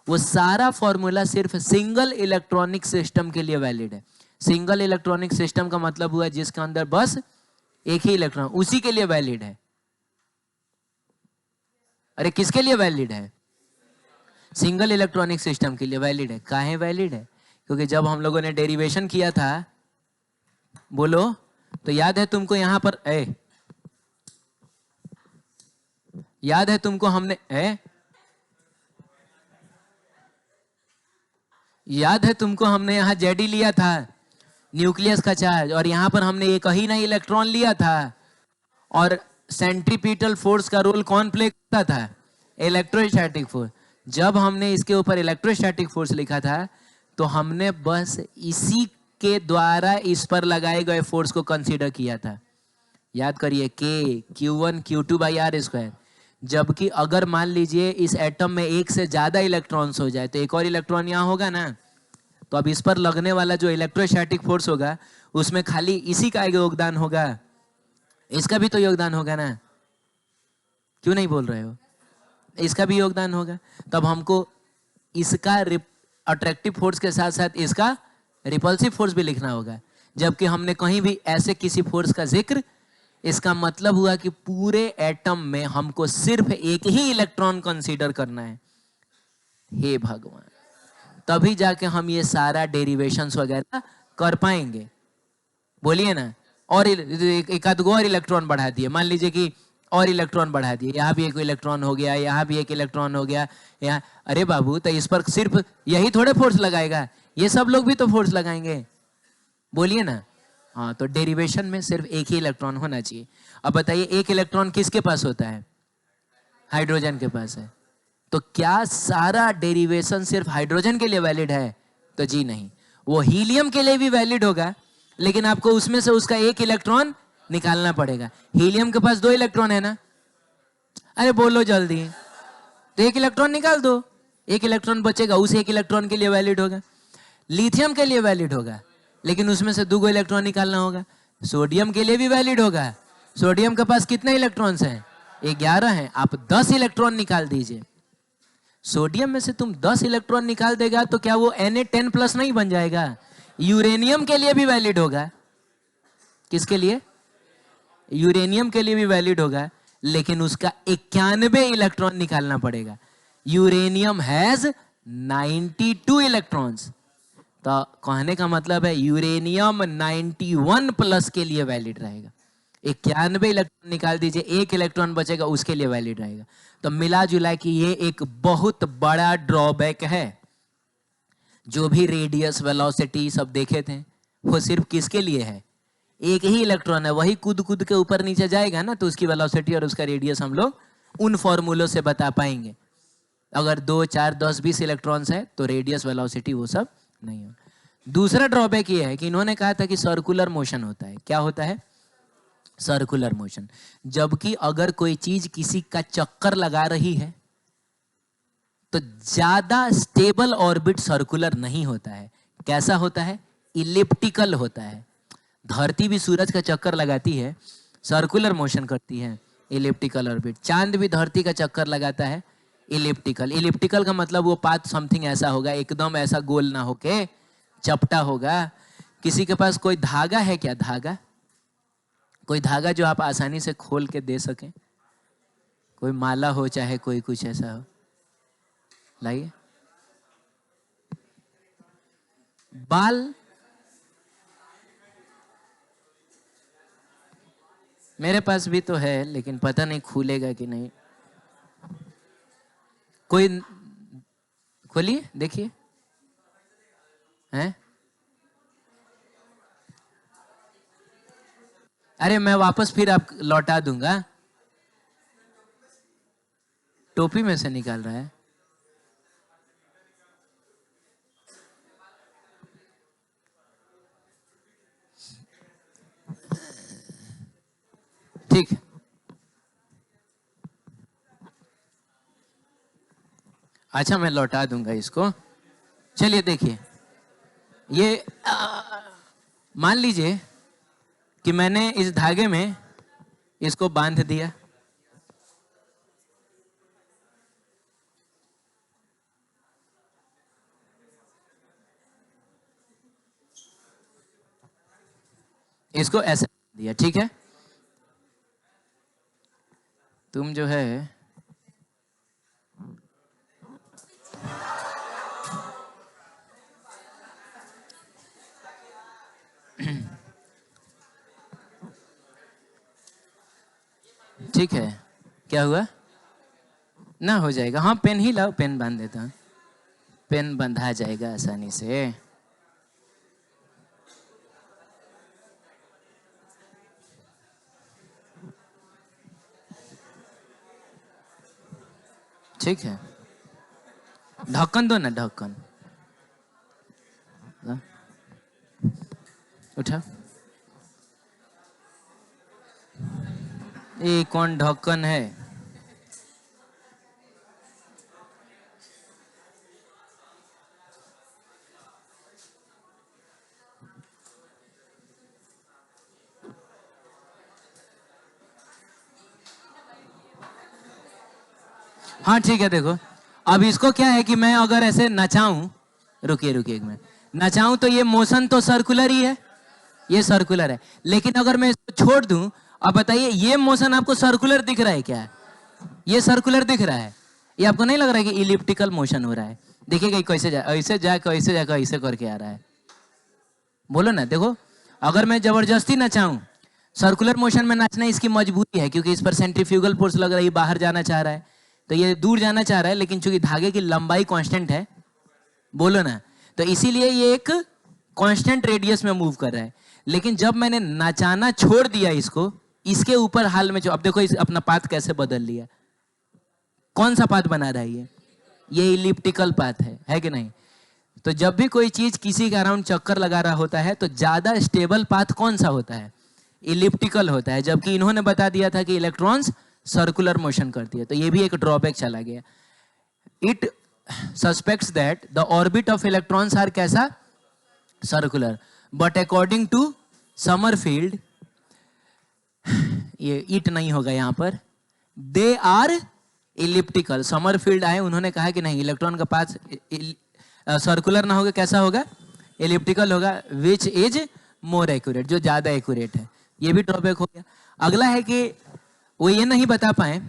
वो सारा फॉर्मूला सिर्फ सिंगल इलेक्ट्रॉनिक सिस्टम के लिए वैलिड है। सिंगल इलेक्ट्रॉनिक सिस्टम का मतलब हुआ जिसके अंदर बस एक ही इलेक्ट्रॉन, उसी के लिए वैलिड है। अरे किसके लिए वैलिड है? सिंगल इलेक्ट्रॉनिक सिस्टम के लिए वैलिड है। काहे वैलिड है? क्योंकि जब हम लोगों ने डेरिवेशन किया था, बोलो, तो याद है तुमको यहां पर याद है तुमको हमने याद है तुमको हमने यहां जेडी लिया था, न्यूक्लियस का चार्ज, और यहां पर हमने एक ही नहीं इलेक्ट्रॉन लिया था। और सेंट्रीपिटल फोर्स का रोल कौन प्ले करता था? Electrostatic force. जब हमने इसके ऊपर इलेक्ट्रोस्टैटिक फोर्स लिखा था तो हमने बस इसी के द्वारा इस पर लगाए गए फोर्स को कंसीडर किया था। याद करिए, के Q1 Q2 by are square. जबकि अगर मान लीजिए इस एटम में एक से ज्यादा इलेक्ट्रॉन्स हो जाए तो एक और इलेक्ट्रॉन यहाँ होगा ना, तो अब इस पर लगने वाला जो इलेक्ट्रोस्टैटिक फोर्स होगा उसमें खाली इसी का योगदान होगा, इसका भी तो योगदान होगा ना। क्यों नहीं बोल रहे हो? इसका भी योगदान होगा। तब हमको इसका अट्रैक्टिव फोर्स के साथ साथ इसका रिपल्सिव फोर्स भी लिखना होगा। जबकि हमने कहीं भी ऐसे किसी फोर्स का जिक्र, इसका मतलब हुआ कि पूरे एटम में हमको सिर्फ एक ही इलेक्ट्रॉन कंसीडर करना है। हे भगवान, तभी जाके हम ये सारा डेरिवेशंस वगैरह कर पाएंगे। बोलिए ना। और एक आध और इलेक्ट्रॉन बढ़ा दिए, मान लीजिए कि और इलेक्ट्रॉन बढ़ा दिए, यहाँ भी एक इलेक्ट्रॉन हो गया, यहाँ भी एक इलेक्ट्रॉन हो गया, यहाँ। अरे बाबू, तो इस पर सिर्फ यही थोड़े फोर्स लगाएगा, ये सब लोग भी तो फोर्स लगाएंगे। बोलिए ना। हाँ, तो डेरिवेशन में सिर्फ एक ही इलेक्ट्रॉन होना चाहिए। अब बताइए, एक इलेक्ट्रॉन किसके पास होता है? हाइड्रोजन के पास है। तो क्या सारा डेरिवेशन सिर्फ हाइड्रोजन के लिए वैलिड है? तो जी नहीं, वो हीलियम के लिए भी वैलिड होगा, लेकिन आपको उसमें से उसका एक इलेक्ट्रॉन निकालना पड़ेगा। हीलियम के पास 2 इलेक्ट्रॉन है ना? अरे बोलो जल्दी, तो एक इलेक्ट्रॉन निकाल दो, एक इलेक्ट्रॉन बचेगा, उस एक इलेक्ट्रॉन के लिए वैलिड होगा। लिथियम के लिए वैलिड होगा, लेकिन उसमें से 2 इलेक्ट्रॉन निकालना होगा। सोडियम के लिए भी वैलिड होगा। सोडियम के पास कितने इलेक्ट्रॉन्स हैं? 11 हैं। आप 10 इलेक्ट्रॉन निकाल दीजिए। सोडियम में से तुम 10 इलेक्ट्रॉन निकाल देगा तो क्या वो Na10+ नहीं बन जाएगा? यूरेनियम के लिए भी वैलिड होगा। किसके लिए? यूरेनियम के लिए भी वैलिड होगा, लेकिन उसका 91 इलेक्ट्रॉन निकालना पड़ेगा। Uranium has 92 electrons. तो कहने का मतलब है यूरेनियम 91+ के लिए वैलिड रहेगा। 91 इलेक्ट्रॉन निकाल दीजिए, एक इलेक्ट्रॉन बचेगा, उसके लिए वैलिड रहेगा। तो मिला जुला कि ये एक बहुत बड़ा ड्रॉबैक है। जो भी रेडियस, वेलोसिटी सब देखे थे, वो सिर्फ किसके लिए है? एक ही इलेक्ट्रॉन है, वही कूद कूद के ऊपर नीचे जाएगा ना, तो उसकी वेलोसिटी और उसका रेडियस हम लोग उन फॉर्मूलों से बता पाएंगे। अगर 2, 4, 10, 20 इलेक्ट्रॉन्स है तो रेडियस, वेलोसिटी वो सब नहीं हो। दूसरा ड्रॉबैक ये है कि इन्होंने कहा था कि सर्कुलर मोशन होता है। क्या होता है? Circular motion. जबकि अगर कोई चीज किसी का चक्कर लगा रही है तो ज्यादा स्टेबल ऑर्बिट सर्कुलर नहीं होता है। कैसा होता है? इलिप्टिकल होता है। धरती भी सूरज का चक्कर लगाती है, सर्कुलर मोशन करती है, इलिप्टिकल ऑर्बिट। चांद भी धरती का चक्कर लगाता है, इलिप्टिकल। इलिप्टिकल का मतलब वो पाथ समथिंग ऐसा होगा, एकदम ऐसा गोल ना होके चपटा होगा। किसी के पास कोई धागा है क्या? धागा, कोई धागा जो आप आसानी से खोल के दे सकें? कोई माला हो, चाहे कोई कुछ ऐसा हो, लाइए। बाल, मेरे पास भी तो है, लेकिन पता नहीं खुलेगा कि नहीं। कोई खोलिए, देखिए, हैं? अरे मैं वापस फिर आप लौटा दूंगा। टोपी में से निकाल रहा है। ठीक है, अच्छा मैं लौटा दूंगा इसको। चलिए देखिए, ये मान लीजिए कि मैंने इस धागे में इसको बांध दिया। इसको ऐसे दिया, ठीक है। तुम जो है ठीक है, क्या हुआ? ना हो जाएगा। हाँ पेन ही लाओ, पेन बांध देता हूँ। पेन बंधा जाएगा आसानी से। ठीक है, ढक्कन दो ना, ढक्कन उठा। ये कौन ढक्कन है? हाँ ठीक है, देखो अब इसको क्या है कि मैं अगर ऐसे नचाऊं, रुकिए रुकिए एक मिनट, नचाऊं तो ये मोशन तो सर्कुलर ही है, ये सर्कुलर है। लेकिन अगर मैं इसको छोड़ दूं, अब बताइए ये मोशन आपको सर्कुलर दिख रहा है क्या? ये सर्कुलर दिख रहा है। ये आपको नहीं लग रहा है कि इलिप्टिकल मोशन हो रहा है? देखिएगा कैसे जाए, ऐसे जाए, कैसे जाए, ऐसे करके आ रहा है। बोलो ना, देखो अगर मैं जबरदस्ती नचाऊं, सर्कुलर मोशन में नाचना इसकी मजबूरी है, क्योंकि इस पर सेंट्रीफ्यूगल फोर्स लग रहा है, बाहर जाना चाह रहा है, तो ये दूर जाना चाह रहा है, लेकिन चूंकि धागे की लंबाई कांस्टेंट है, बोलो ना, तो इसीलिए ये एक कांस्टेंट रेडियस में मूव कर रहा है। लेकिन जब मैंने नचाना छोड़ दिया इसको, इसके ऊपर हाल में जो, अब देखो इस अपना पाथ कैसे बदल लिया। कौन सा पाथ बना रहा है ये इलिप्टिकल पाथ है कि नहीं? तो जब भी कोई चीज किसी के अराउंड चक्कर लगा रहा होता है तो ज्यादा स्टेबल पाथ कौन सा होता है? इलिप्टिकल होता है। जबकि इन्होंने बता दिया था कि इलेक्ट्रॉन्स सर्कुलर मोशन करती है, तो ये भी एक ड्रॉबैक चला गया। It suspects that the orbit of electrons are कैसा? Circular, but according to Sommerfeld, ये इट नहीं होगा यहां पर, दे आर इलिप्टिकल। समरफील्ड आए, उन्होंने कहा कि नहीं, इलेक्ट्रॉन का पाथ सर्कुलर ना होगा, कैसा होगा? इलिप्टिकल होगा, विच इज मोर एक्यूरेट, जो ज्यादा एक्यूरेट है। ये भी ड्रॉबैक हो गया। अगला है कि वो ये नहीं बता पाए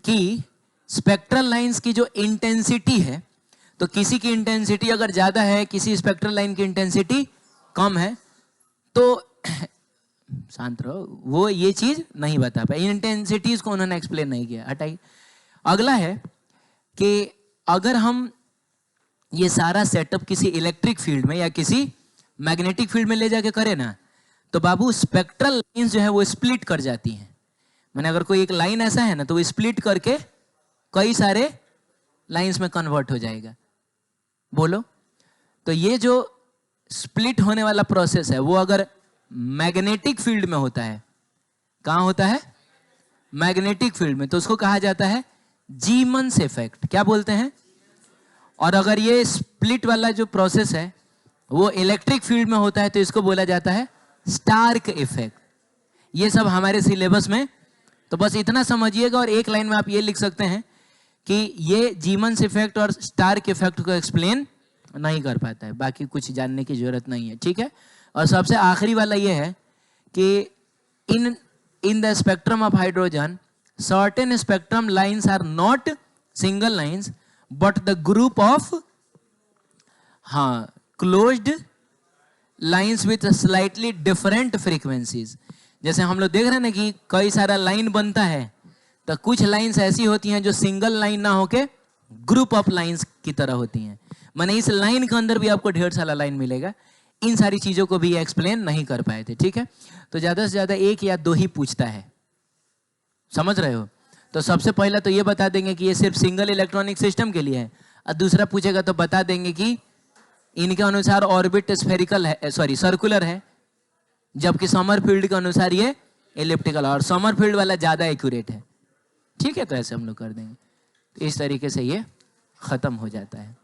कि स्पेक्ट्रल लाइंस की जो इंटेंसिटी है, तो किसी की इंटेंसिटी अगर ज्यादा है, किसी स्पेक्ट्रल लाइन की इंटेंसिटी कम है, तो शांत रहो, वो ये चीज नहीं बता पाए। इंटेंसिटीज को उन्होंने एक्सप्लेन नहीं किया, हटाइए। अगला है कि अगर हम ये सारा सेटअप किसी इलेक्ट्रिक फील्ड में या किसी मैग्नेटिक फील्ड में ले जाके करें ना, तो बाबू स्पेक्ट्रल लाइंस जो है वो स्प्लिट कर जाती हैं। मैंने अगर कोई एक लाइन ऐसा है ना, तो वो स्प्लिट करके कई सारे लाइंस में कन्वर्ट हो जाएगा। बोलो, तो ये जो स्प्लिट होने वाला प्रोसेस है वो अगर मैग्नेटिक फील्ड में होता है, कहां होता है? मैग्नेटिक फील्ड में, तो उसको कहा जाता है जीमन्स इफेक्ट। क्या बोलते हैं? और अगर ये स्प्लिट वाला जो प्रोसेस है वो इलेक्ट्रिक फील्ड में होता है, तो इसको बोला जाता है स्टार्क इफेक्ट। ये सब हमारे सिलेबस में तो बस इतना समझिएगा और एक लाइन में आप ये लिख सकते हैं कि ये जीमन्स इफेक्ट और स्टार्क इफेक्ट को एक्सप्लेन नहीं कर पाता है, बाकी कुछ जानने की जरूरत नहीं है, ठीक है। और सबसे आखिरी वाला ये है कि in the spectrum of hydrogen certain spectrum lines are not single lines but the group of closed lines with slightly different frequencies. जैसे हम लोग देख रहे हैं ना कि कई सारा लाइन बनता है, तो कुछ लाइंस ऐसी होती हैं जो सिंगल लाइन ना होके ग्रुप ऑफ लाइंस की तरह होती हैं, माने इस लाइन के अंदर भी आपको ढेर सारा लाइन मिलेगा। इन सारी चीजों को भी एक्सप्लेन नहीं कर पाए थे, ठीक है। तो ज्यादा से ज्यादा एक या दो ही पूछता है, समझ रहे हो। तो सबसे पहला तो ये बता देंगे कि ये सिर्फ सिंगल इलेक्ट्रॉनिक सिस्टम के लिए है, और दूसरा पूछेगा तो बता देंगे कि इनके अनुसार ऑर्बिट स्फेरिकल है, सॉरी सर्कुलर है, जबकि समरफील्ड के अनुसार ये एलिप्टिकल, और समरफील्ड वाला ज्यादा एक्यूरेट है, ठीक है। तो ऐसे हम लोग कर देंगे, तो इस तरीके से ये खत्म हो जाता है।